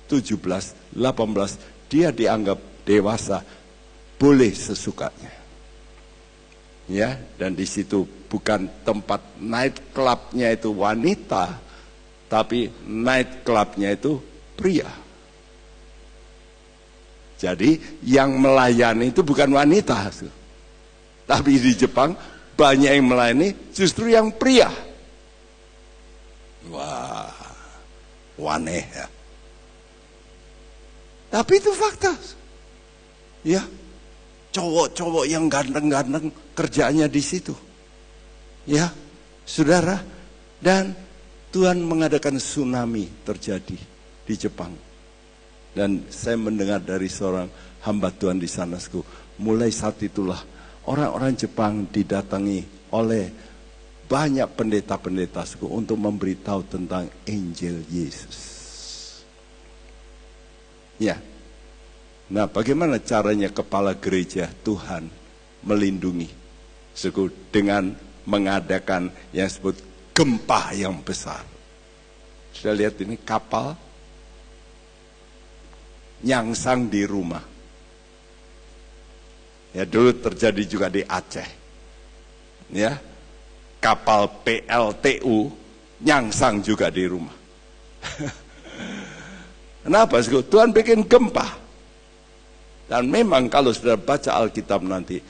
[SPEAKER 1] 17, 18, dia dianggap dewasa, boleh sesukanya. Ya, dan di situ bukan tempat night clubnya itu wanita, tapi night clubnya itu pria. Jadi yang melayani itu bukan wanita, tapi di Jepang banyak yang melayani justru yang pria. Wah, aneh ya. Tapi itu fakta. Ya, cowok-cowok yang ganteng-ganteng kerjaannya di situ. Ya, saudara, dan Tuhan mengadakan tsunami terjadi di Jepang. Dan saya mendengar dari seorang hamba Tuhan di sana, mulai saat itulah orang-orang Jepang didatangi oleh banyak pendeta-pendeta untuk memberitahu tentang Injil Yesus. Ya. Nah, bagaimana caranya kepala gereja Tuhan melindungi dengan mengadakan yang disebut gempa yang besar. Sudah lihat ini kapal nyangsang di rumah. Ya, dulu terjadi juga di Aceh. ya, kapal PLTU nyangsang juga di rumah. Kenapa? Tuhan bikin gempa. Dan memang kalau sudah baca Alkitab nanti,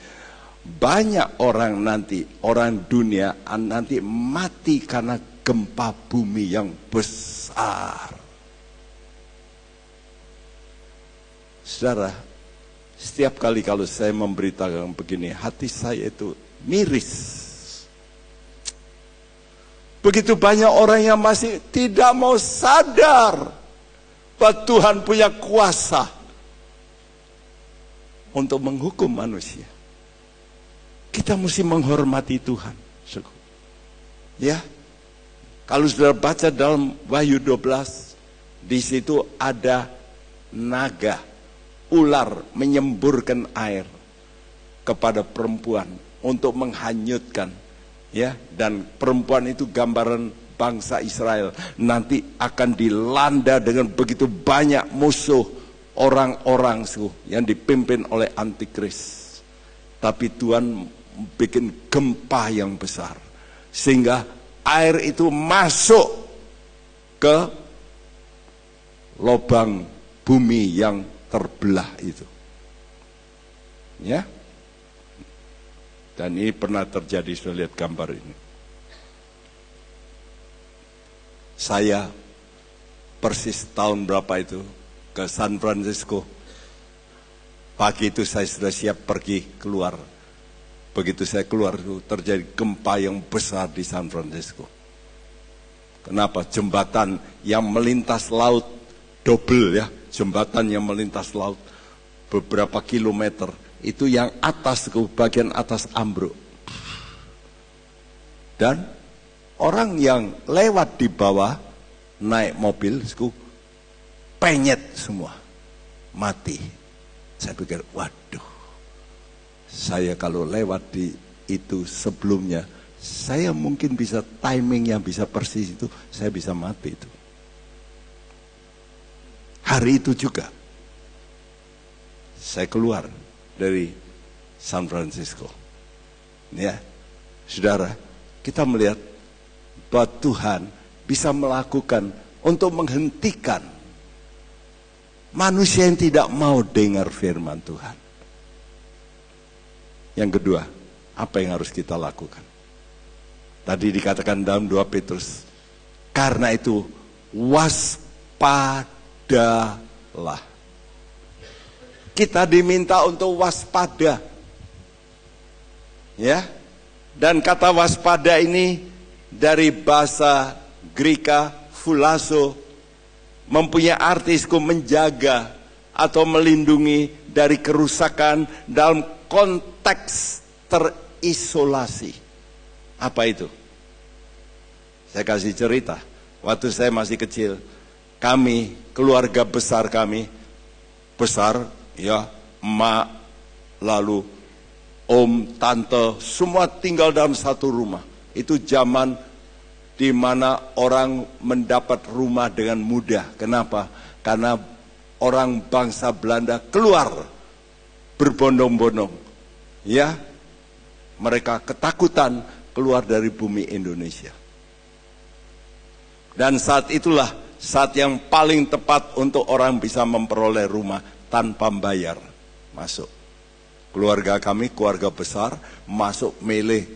[SPEAKER 1] banyak orang nanti, orang dunia nanti mati karena gempa bumi yang besar. Saudara, setiap kali kalau saya memberitakan begini, hati saya itu miris. Begitu banyak orang yang masih tidak mau sadar bahwa Tuhan punya kuasa untuk menghukum manusia. Kita mesti menghormati Tuhan. Ya, kalau sudah baca dalam Wahyu 12, di situ ada naga, ular menyemburkan air kepada perempuan untuk menghanyutkan, ya, dan perempuan itu gambaran bangsa Israel nanti akan dilanda dengan begitu banyak musuh, orang-orang yang dipimpin oleh antikris. Tapi Tuhan bikin gempa yang besar sehingga air itu masuk ke lubang bumi yang terbelah itu, ya. Dan ini pernah terjadi, sudah lihat gambar ini. Saya persis tahun berapa itu ke San Francisco. Pagi itu saya sudah siap pergi keluar. Begitu saya keluar itu terjadi gempa yang besar di San Francisco. Kenapa? Jembatan yang melintas laut double, ya, jembatan yang melintas laut beberapa kilometer, itu yang atas, ke bagian atas ambruk. Dan orang yang lewat di bawah naik mobil, penyet semua, mati. Saya pikir, waduh, saya kalau lewat di itu sebelumnya, saya mungkin bisa timing yang bisa persis itu, saya bisa mati itu. Hari itu juga, saya keluar dari San Francisco. Ya, saudara, kita melihat bahwa Tuhan bisa melakukan untuk menghentikan manusia yang tidak mau dengar firman Tuhan. Yang kedua, apa yang harus kita lakukan? Tadi dikatakan dalam 2 Petrus, karena itu waspadalah. Kita diminta untuk waspada. Ya. Dan kata waspada ini dari bahasa Greka phulasso, mempunyai arti menjaga atau melindungi dari kerusakan dalam konteks terisolasi. Apa itu? Saya kasih cerita. Waktu saya masih kecil, kami, keluarga besar kami, besar, ya, emak, lalu om, tante, semua tinggal dalam satu rumah. Itu zaman di mana orang mendapat rumah dengan mudah. Kenapa? Karena orang bangsa Belanda keluar berbondong-bondong. Ya, mereka ketakutan keluar dari bumi Indonesia. Dan saat itulah saat yang paling tepat untuk orang bisa memperoleh rumah tanpa bayar. Masuk. Keluarga kami, keluarga besar, masuk milih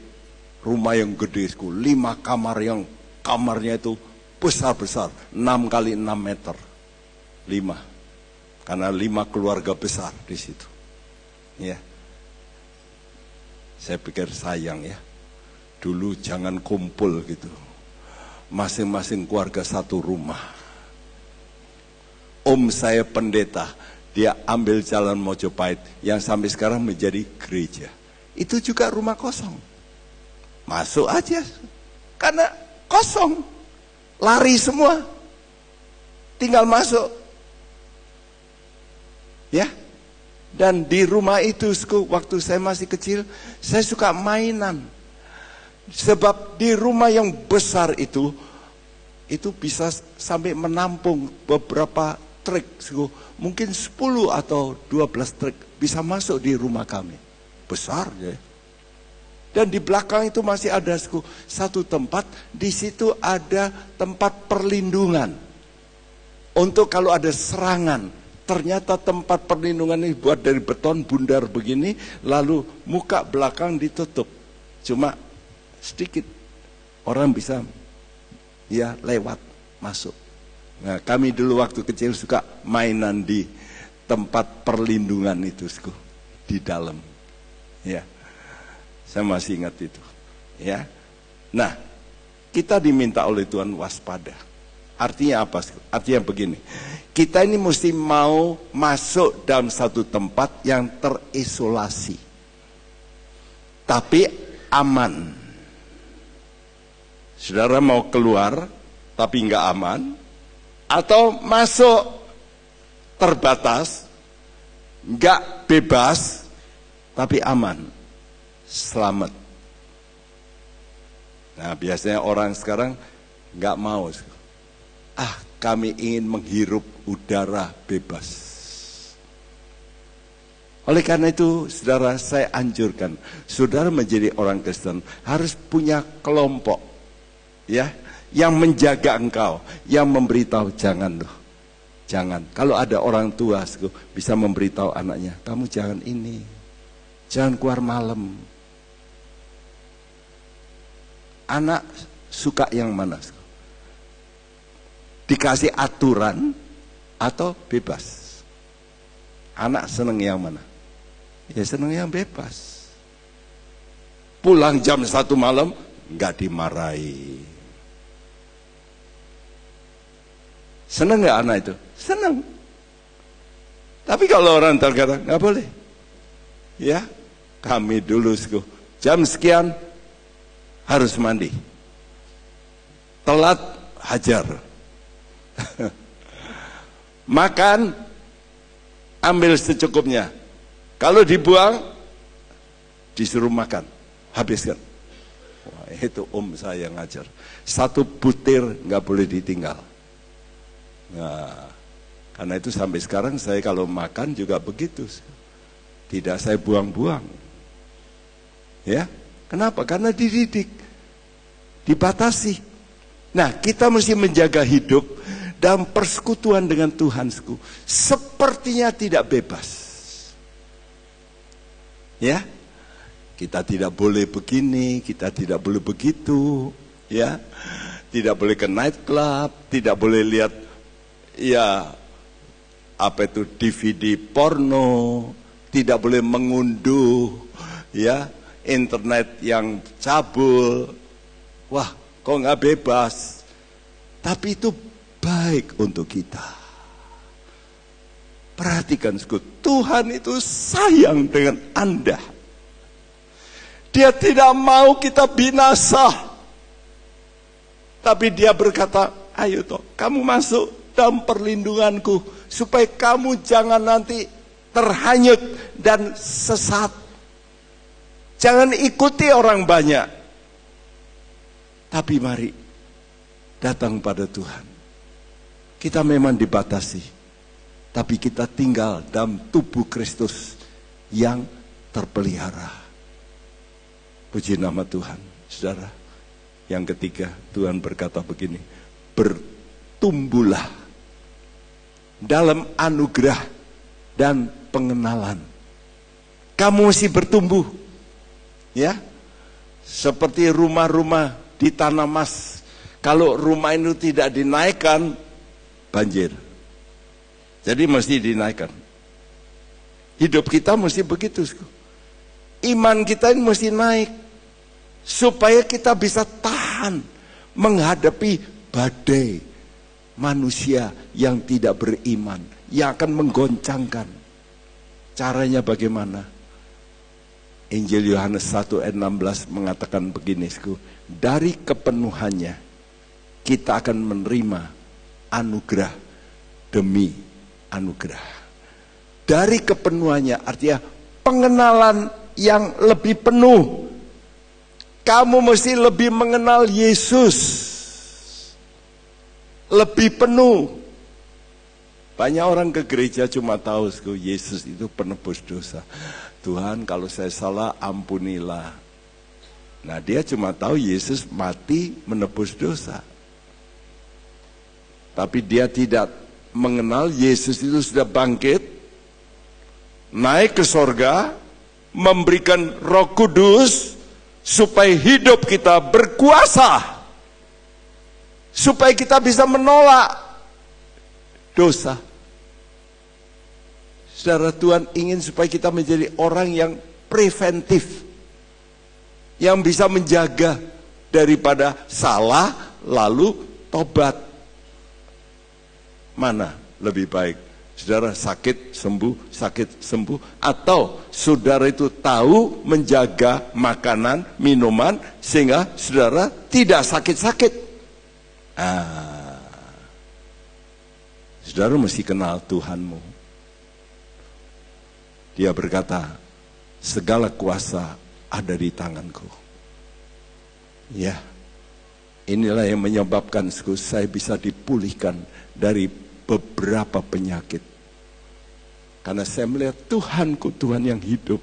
[SPEAKER 1] rumah yang gede, 5 kamar yang kamarnya itu besar-besar, 6 kali 6 meter. 5. Karena 5 keluarga besar di situ. Ya. Saya pikir sayang, ya. Dulu jangan kumpul gitu. Masing-masing keluarga satu rumah. Om saya pendeta, dia ambil jalan Mojopahit yang sampai sekarang menjadi gereja. Itu juga rumah kosong. Masuk aja, karena kosong, lari semua, tinggal masuk, ya. Dan di rumah itu, waktu saya masih kecil, saya suka mainan, sebab di rumah yang besar itu bisa sampai menampung beberapa truk, mungkin 10 atau 12 truk bisa masuk di rumah kami, besar ya. Dan di belakang itu masih ada satu tempat, di situ ada tempat perlindungan. Untuk kalau ada serangan, ternyata tempat perlindungan ini buat dari beton bundar begini, lalu muka belakang ditutup. Cuma sedikit orang bisa ya lewat masuk. Nah, kami dulu waktu kecil suka mainan di tempat perlindungan itu, di dalam. Ya, saya masih ingat itu. Ya, nah kita diminta oleh Tuhan waspada. Artinya apa? Artinya begini, kita ini mesti mau masuk dalam satu tempat yang terisolasi, tapi aman. Saudara mau keluar, tapi nggak aman, atau masuk terbatas, nggak bebas, tapi aman, selamat. Nah, biasanya orang sekarang nggak mau. Kami ingin menghirup udara bebas. Oleh karena itu, saudara, saya anjurkan, saudara menjadi orang Kristen harus punya kelompok, ya, yang menjaga engkau, yang memberitahu jangan loh, jangan. Kalau ada orang tua bisa memberitahu anaknya, kamu jangan ini, jangan keluar malam. Anak suka yang mana? Dikasih aturan atau bebas? Anak seneng yang mana? Ya seneng yang bebas. Pulang jam 1 malam nggak dimarahi. Seneng nggak anak itu? Seneng. Tapi kalau orang terkata nggak boleh, ya kami dulu jam sekian harus mandi, telat hajar. Makan ambil secukupnya. Kalau dibuang disuruh makan, habiskan. Wah, itu saya ngajar. 1 butir nggak boleh ditinggal. Nah, karena itu sampai sekarang saya kalau makan juga begitu. Tidak saya buang-buang. Ya, kenapa? Karena dididik, dibatasi. Nah, kita mesti menjaga hidup dalam persekutuan dengan Tuhan, sepertinya tidak bebas. Ya, kita tidak boleh begini, kita tidak boleh begitu, ya, tidak boleh ke night club, tidak boleh lihat, ya, apa itu DVD porno, tidak boleh mengunduh, ya, internet yang cabul. Wah, kok nggak bebas? Tapi itu baik untuk kita. Perhatikan, Tuhan itu sayang dengan Anda. Dia tidak mau kita binasa. Tapi dia berkata, ayo toh, kamu masuk dalam perlindunganku, supaya kamu jangan nanti terhanyut dan sesat. Jangan ikuti orang banyak. Tapi mari datang pada Tuhan. Kita memang dibatasi, tapi kita tinggal dalam tubuh Kristus yang terpelihara. Puji nama Tuhan. Saudara, yang ketiga, Tuhan berkata begini, bertumbuhlah dalam anugerah dan pengenalan. Kamu mesti bertumbuh, ya, seperti rumah-rumah di tanah emas. Kalau rumah itu tidak dinaikkan, banjir. Jadi mesti dinaikkan. Hidup kita mesti begitu. Iman kita ini mesti naik, supaya kita bisa tahan menghadapi badai manusia yang tidak beriman, yang akan menggoncangkan. Caranya bagaimana? Injil Yohanes 1 ayat 16 mengatakan begini, dari kepenuhannya kita akan menerima anugerah demi anugerah. Dari kepenuhannya artinya pengenalan yang lebih penuh. Kamu mesti lebih mengenal Yesus, lebih penuh. Banyak orang ke gereja cuma tahu Yesus itu penebus dosa. Tuhan, kalau saya salah ampunilah. Nah, dia cuma tahu Yesus mati menebus dosa. Tapi dia tidak mengenal Yesus itu sudah bangkit, naik ke sorga, memberikan Roh Kudus, supaya hidup kita berkuasa, supaya kita bisa menolak dosa. Saudara, Tuhan ingin supaya kita menjadi orang yang preventif, yang bisa menjaga daripada salah lalu tobat. Mana lebih baik? Saudara sakit sembuh, atau saudara itu tahu menjaga makanan, minuman, sehingga saudara tidak sakit-sakit. Saudara mesti kenal Tuhanmu. Dia berkata, segala kuasa ada di tanganku. Ya, inilah yang menyebabkan saya bisa dipulihkan dari beberapa penyakit. Karena saya melihat Tuhanku, Tuhan yang hidup.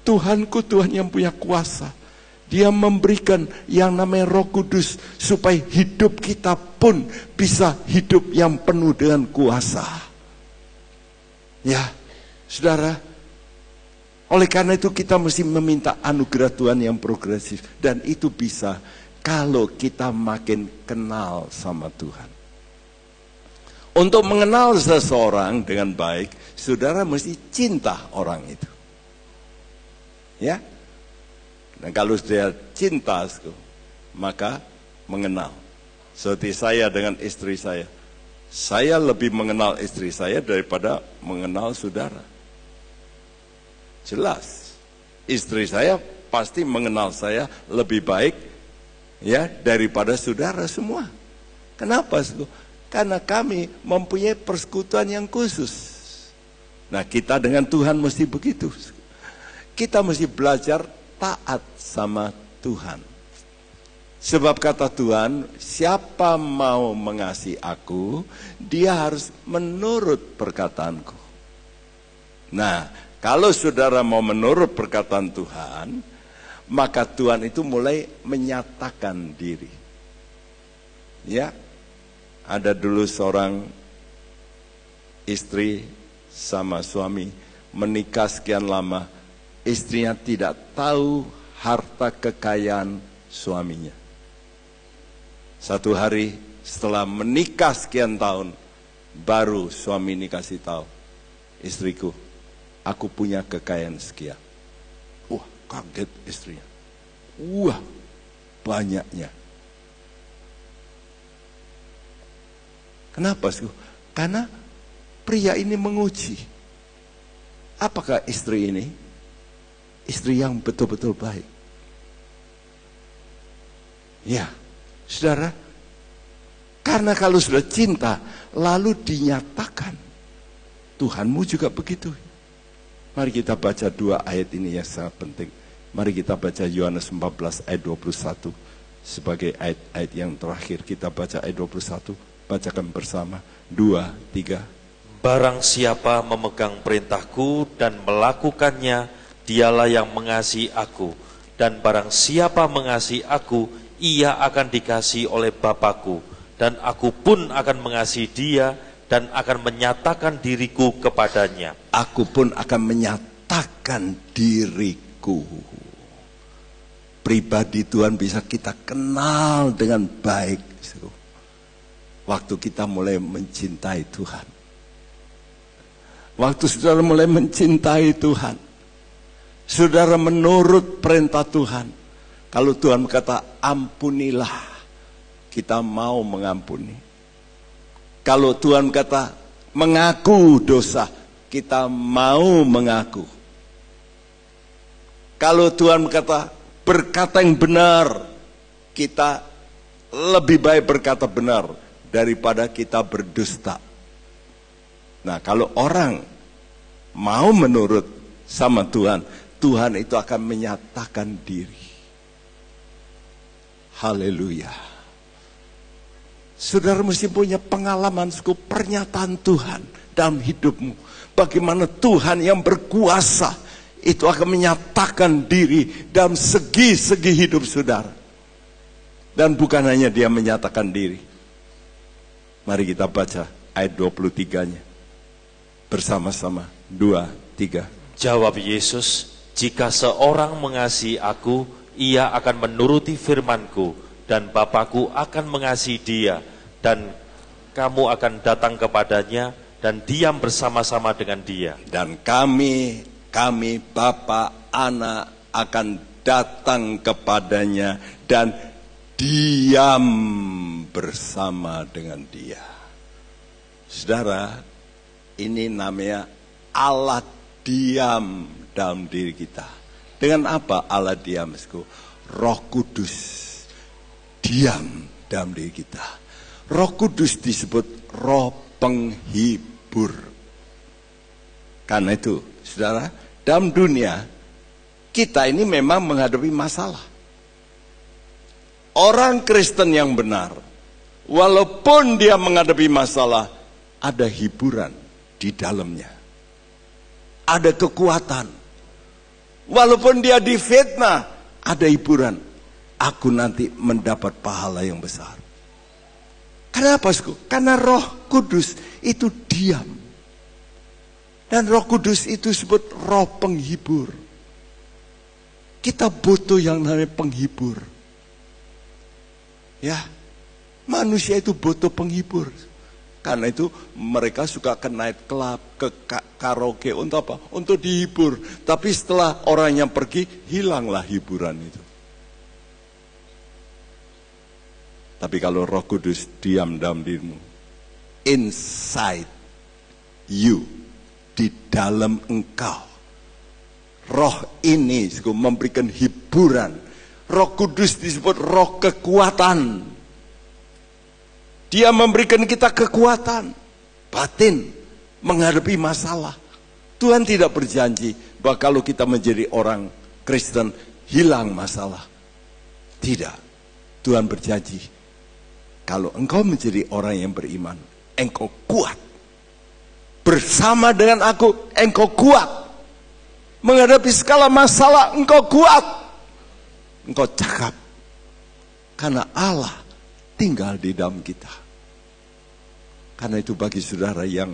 [SPEAKER 1] Tuhanku, Tuhan yang punya kuasa. Dia memberikan yang namanya Roh Kudus, supaya hidup kita pun bisa hidup yang penuh dengan kuasa. Ya, saudara, oleh karena itu kita mesti meminta anugerah Tuhan yang progresif. Dan itu bisa kalau kita makin kenal sama Tuhan. Untuk mengenal seseorang dengan baik, saudara mesti cinta orang itu. Ya. Dan kalau dia cinta, maka mengenal. Seperti saya dengan istri saya lebih mengenal istri saya daripada mengenal saudara. Jelas, istri saya pasti mengenal saya lebih baik ya daripada saudara semua. Kenapa? Karena kami mempunyai persekutuan yang khusus. Nah, kita dengan Tuhan mesti begitu. Kita mesti belajar taat sama Tuhan. Sebab kata Tuhan, siapa mau mengasihi aku, dia harus menurut perkataanku. Nah, kalau saudara mau menurut perkataan Tuhan, maka Tuhan itu mulai menyatakan diri. Ya, ada dulu seorang istri sama suami menikah sekian lama, istrinya tidak tahu harta kekayaan suaminya. Satu hari setelah menikah sekian tahun, baru suami ini kasih tahu, istriku, aku punya kekayaan sekian. Wah, kaget istrinya. Wah, banyaknya. Kenapa sih? Karena pria ini menguji. Apakah istri ini istri yang betul-betul baik? Ya, saudara, karena kalau sudah cinta, lalu dinyatakan. Tuhanmu juga begitu. Mari kita baca 2 ayat ini yang sangat penting. Mari kita baca Yohanes 14 ayat 21. Sebagai ayat-ayat yang terakhir, kita baca ayat 21. Bacakan bersama. 2, 3.
[SPEAKER 2] Barang siapa memegang perintahku dan melakukannya, dialah yang mengasihi aku. Dan barang siapa mengasihi aku, ia akan dikasihi oleh Bapa-Ku. Dan aku pun akan mengasihi dia dan akan menyatakan diriku kepadanya.
[SPEAKER 1] Aku pun akan menyatakan diriku. Pribadi Tuhan bisa kita kenal dengan baik. Waktu kita mulai mencintai Tuhan. Waktu saudara mulai mencintai Tuhan. Saudara menurut perintah Tuhan. Kalau Tuhan berkata ampunilah, kita mau mengampuni. Kalau Tuhan kata mengaku dosa, kita mau mengaku. Kalau Tuhan berkata berkata yang benar, kita lebih baik berkata benar daripada kita berdusta. Nah, kalau orang mau menurut sama Tuhan, Tuhan itu akan menyatakan diri. Haleluya. Saudara mesti punya pengalaman pernyataan Tuhan dalam hidupmu. Bagaimana Tuhan yang berkuasa, itu akan menyatakan diri dalam segi-segi hidup saudara. Dan bukan hanya dia menyatakan diri. Mari kita baca ayat 23-nya. Bersama-sama, 2, 3.
[SPEAKER 2] Jawab Yesus, jika seorang mengasihi aku, ia akan menuruti firman-Ku, dan Bapa-Ku akan mengasihi dia, dan kamu akan datang kepadanya, dan diam bersama-sama dengan dia.
[SPEAKER 1] Dan kami Bapa, Anak akan datang kepadanya, dan diam bersama dengan dia. Saudara, ini namanya Allah diam dalam diri kita. Dengan apa Allah diam? Roh Kudus diam dalam diri kita. Roh Kudus disebut roh penghibur. Karena itu, saudara, dalam dunia kita ini memang menghadapi masalah. Orang Kristen yang benar, walaupun dia menghadapi masalah, ada hiburan di dalamnya. Ada kekuatan. Walaupun dia difitnah, ada hiburan. Aku nanti mendapat pahala yang besar. Kenapa, Sku? Karena Roh Kudus itu diam. Dan Roh Kudus itu disebut roh penghibur. Kita butuh yang namanya penghibur. Ya, manusia itu butuh penghibur. Karena itu mereka suka ke night club, ke karaoke, untuk apa? Untuk dihibur. Tapi setelah orangnya pergi, hilanglah hiburan itu. Tapi kalau Roh Kudus diam dalam dirimu, inside you, di dalam engkau, roh ini memberikan hiburan. Roh Kudus disebut roh kekuatan. Dia memberikan kita kekuatan batin menghadapi masalah. Tuhan tidak berjanji bahwa kalau kita menjadi orang Kristen hilang masalah. Tidak. Tuhan berjanji kalau engkau menjadi orang yang beriman, engkau kuat. Bersama dengan aku, engkau kuat. Menghadapi segala masalah, engkau kuat. Engkau cakap. Karena Allah tinggal di dalam kita. Karena itu bagi saudara yang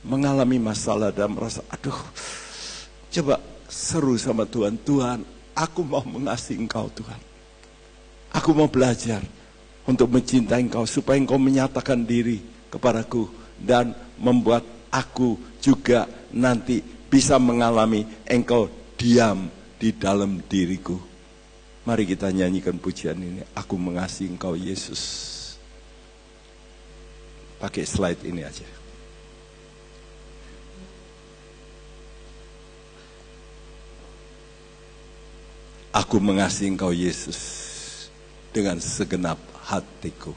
[SPEAKER 1] mengalami masalah dan merasa, aduh, coba seru sama Tuhan. Tuhan, aku mau mengasihi engkau Tuhan. Aku mau belajar untuk mencintai engkau supaya engkau menyatakan diri kepadaku dan membuat aku juga nanti bisa mengalami engkau diam di dalam diriku. Mari kita nyanyikan pujian ini. Aku mengasihi engkau Yesus. Pakai slide ini aja. Aku mengasihi engkau Yesus dengan segenap hatiku.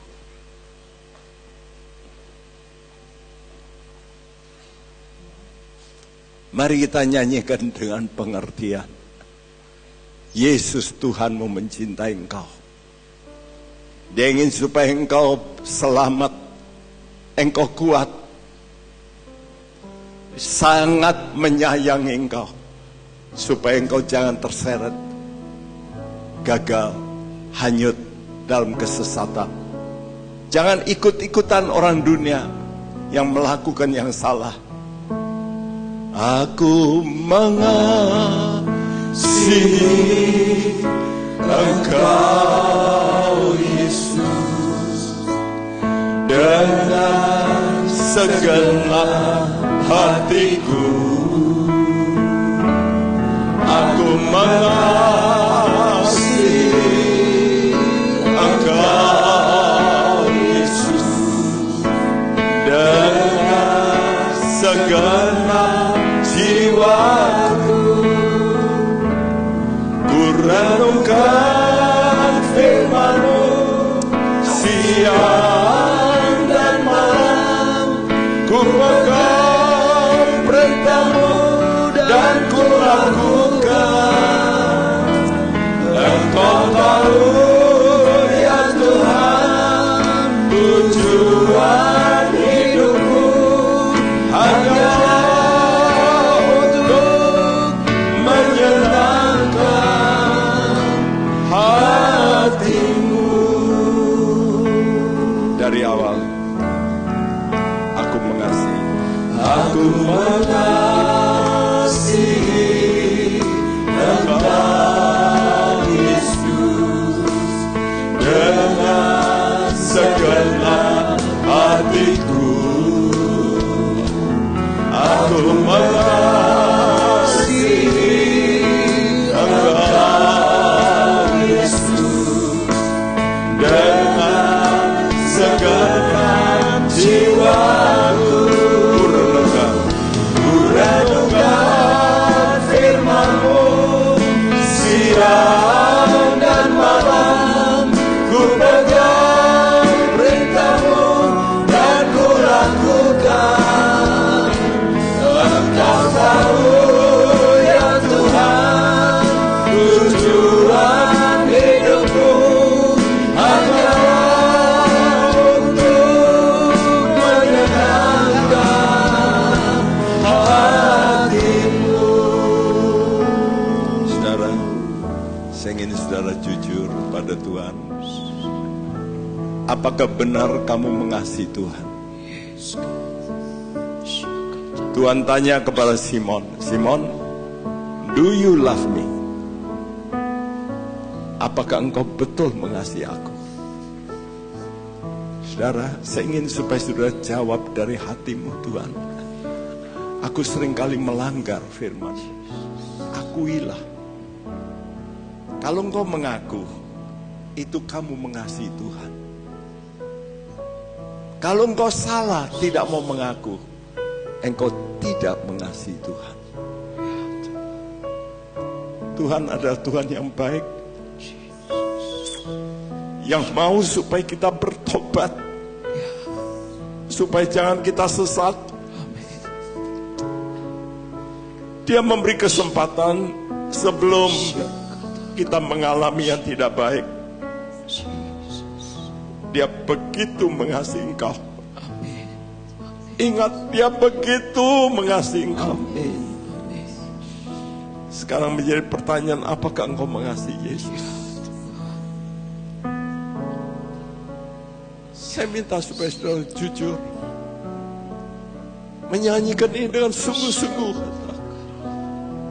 [SPEAKER 1] Mari kita nyanyikan dengan pengertian. Yesus Tuhanmu mencintai engkau. Dia ingin supaya engkau selamat, engkau kuat, sangat menyayangi engkau, supaya engkau jangan terseret, gagal, hanyut dalam kesesatan. Jangan ikut-ikutan orang dunia yang melakukan yang salah. Aku mengasihi engkau Yesus dengan segenap hatiku. Aku mengasihi engkau Yesus dengan segenap jiwaku. Ku renungkan firman-Mu siang dan malam. Ku pegang perintah-Mu dan ku lakukan. Engkau tahu ya Tuhan, tujuan hidupku hanya untuk mengasihi Engkau Yesus dengan segenap hatiku. Aku mengasihi Engkau Yesus dengan segenap jiwaku. Kurenungkan firman-Mu siang dan malam, ku pegang perintah-Mu dan ku lakukan. Engkau tahu ya Tuhan, tujuan hidupku hanyalah untuk menyenangkan hati-Mu. Saudara, saya ingin saudara jujur pada Tuhan. Apakah benar kamu mengasihi Tuhan? Tuhan tanya kepada Simon, Simon, do you love me? Apakah engkau betul mengasihi aku? Saudara, saya ingin supaya saudara jawab dari hatimu. Tuhan, aku seringkali melanggar firman. Akuilah. Kalau engkau mengaku, itu kamu mengasihi Tuhan. Kalau engkau salah, tidak mau mengaku, engkau tidak mengasihi Tuhan. Tuhan adalah Tuhan yang baik, yang mau supaya kita bertobat, supaya jangan kita sesat. Dia memberi kesempatan sebelum kita mengalami yang tidak baik. Dia begitu mengasihi engkau. Ingat, dia begitu mengasihi engkau. Sekarang menjadi pertanyaan, apakah engkau mengasihi Yesus? Saya minta supaya saudara jujur, menyanyikan ini dengan sungguh-sungguh,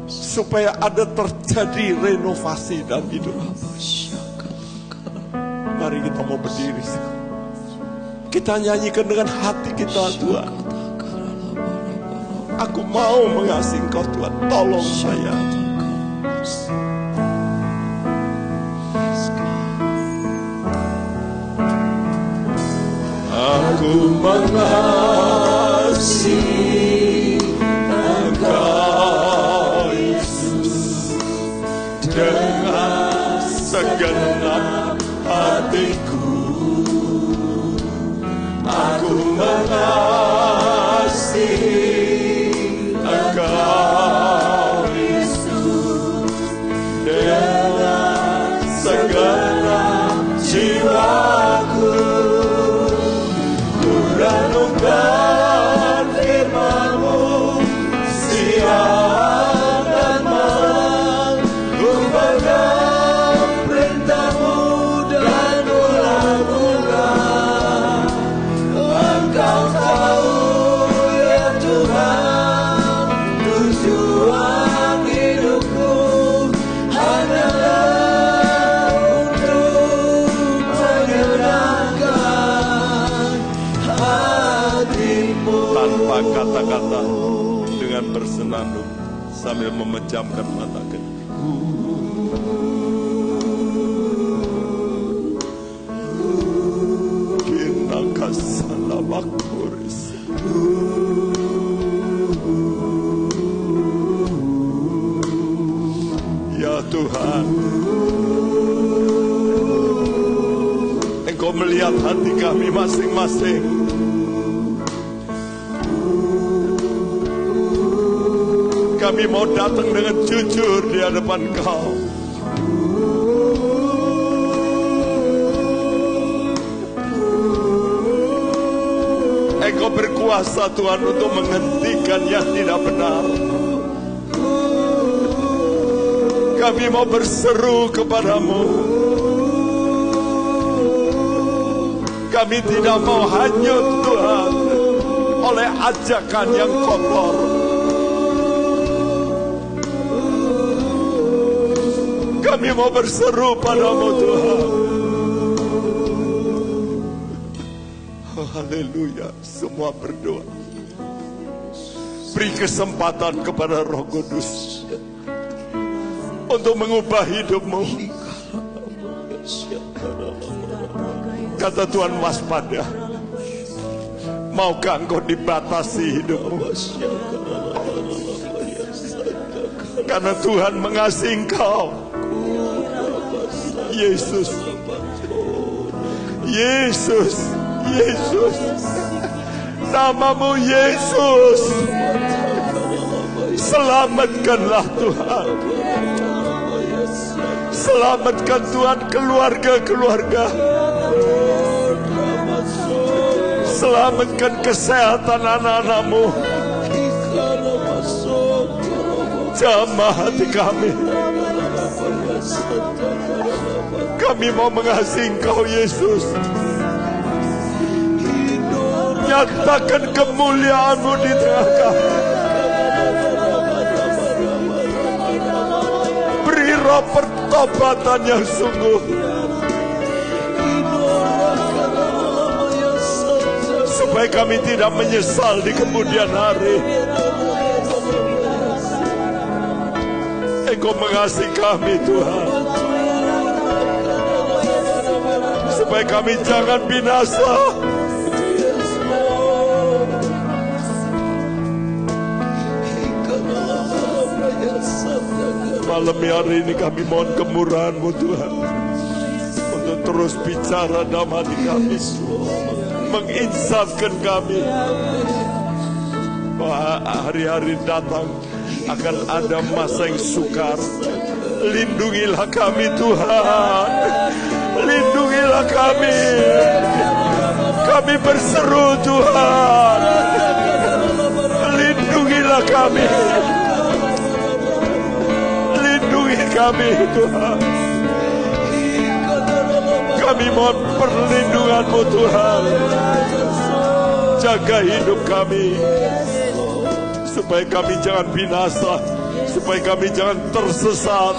[SPEAKER 1] supaya ada terjadi renovasi dalam hidup. Mari kita mau berdiri. Kita nyanyikan dengan hati kita, Tuhan. Aku mau mengasihi Engkau, Tuhan. Tolong saya. Aku mengasihi Engkau Yesus dengan segenap hatiku. Aku mengasihi Engkau Yesus dengan segenap jiwaku. Ku renungkan firman-Mu siang dan malam, ku pegang perintah-Mu dan ku lakukan. Engkau tahu ya Tuhan, tujuan hidupku hanyalah untuk menyenangkan hati-Mu. Tanpa kata-kata, dengan bersenandung sambil memejamkan mata kita. Ya Tuhan, Engkau melihat hati kami masing-masing. Kami mau datang dengan jujur di hadapan Engkau. Engkau berkuasa Tuhan untuk menghentikan yang tidak benar. Kami mau berseru kepadamu. Kami tidak mau hanyut Tuhan oleh ajakan yang kotor. Kami mau berseru padamu Tuhan. Oh, haleluya. Semua berdoa. Beri kesempatan kepada Roh Kudus untuk mengubah hidupmu. Kata Tuhan, waspada. Maukah engkau dibatasi hidupmu? Karena Tuhan mengasihi engkau. Yesus, Yesus, Yesus, namamu Yesus. Selamatkanlah Tuhan. Selamatkan Tuhan keluarga-keluarga. Selamatkan kesehatan anak-anakmu. Jamah hati kami. Kami mau mengasihi Engkau Yesus. Nyatakan kemuliaan-Mu di tengah kami. Beri roh pertobatan yang sungguh, supaya kami tidak menyesal di kemudian hari. Engkau mengasihi kami Tuhan, supaya kami jangan binasa. Malam hari ini kami mohon kemurahan-Mu Tuhan, untuk terus bicara dalam hati kami, menginsafkan kami bahwa hari-hari datang akan ada masa yang sukar. Lindungilah kami Tuhan, lindungilah kami. Kami berseru Tuhan, lindungilah kami. Lindungi kami Tuhan. Kami mohon perlindungan-Mu Tuhan. Jaga hidup kami, supaya kami jangan binasa, supaya kami jangan tersesat,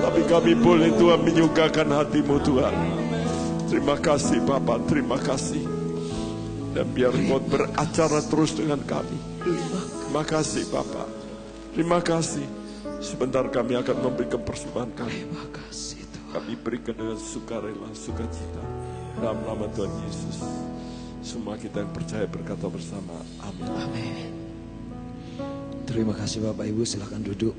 [SPEAKER 1] tapi kami boleh Tuhan menyukakan hati-Mu Tuhan. Terima kasih Bapa, terima kasih. Dan biar Engkau beracara terus dengan kami. Terima kasih Bapa, terima kasih. Sebentar kami akan memberikan persembahan kami. Kami berikan dengan sukarela, sukacita, dalam nama Tuhan Yesus. Semua kita yang percaya berkata bersama, amin.
[SPEAKER 3] Amin. Terima kasih Bapak Ibu, silakan duduk.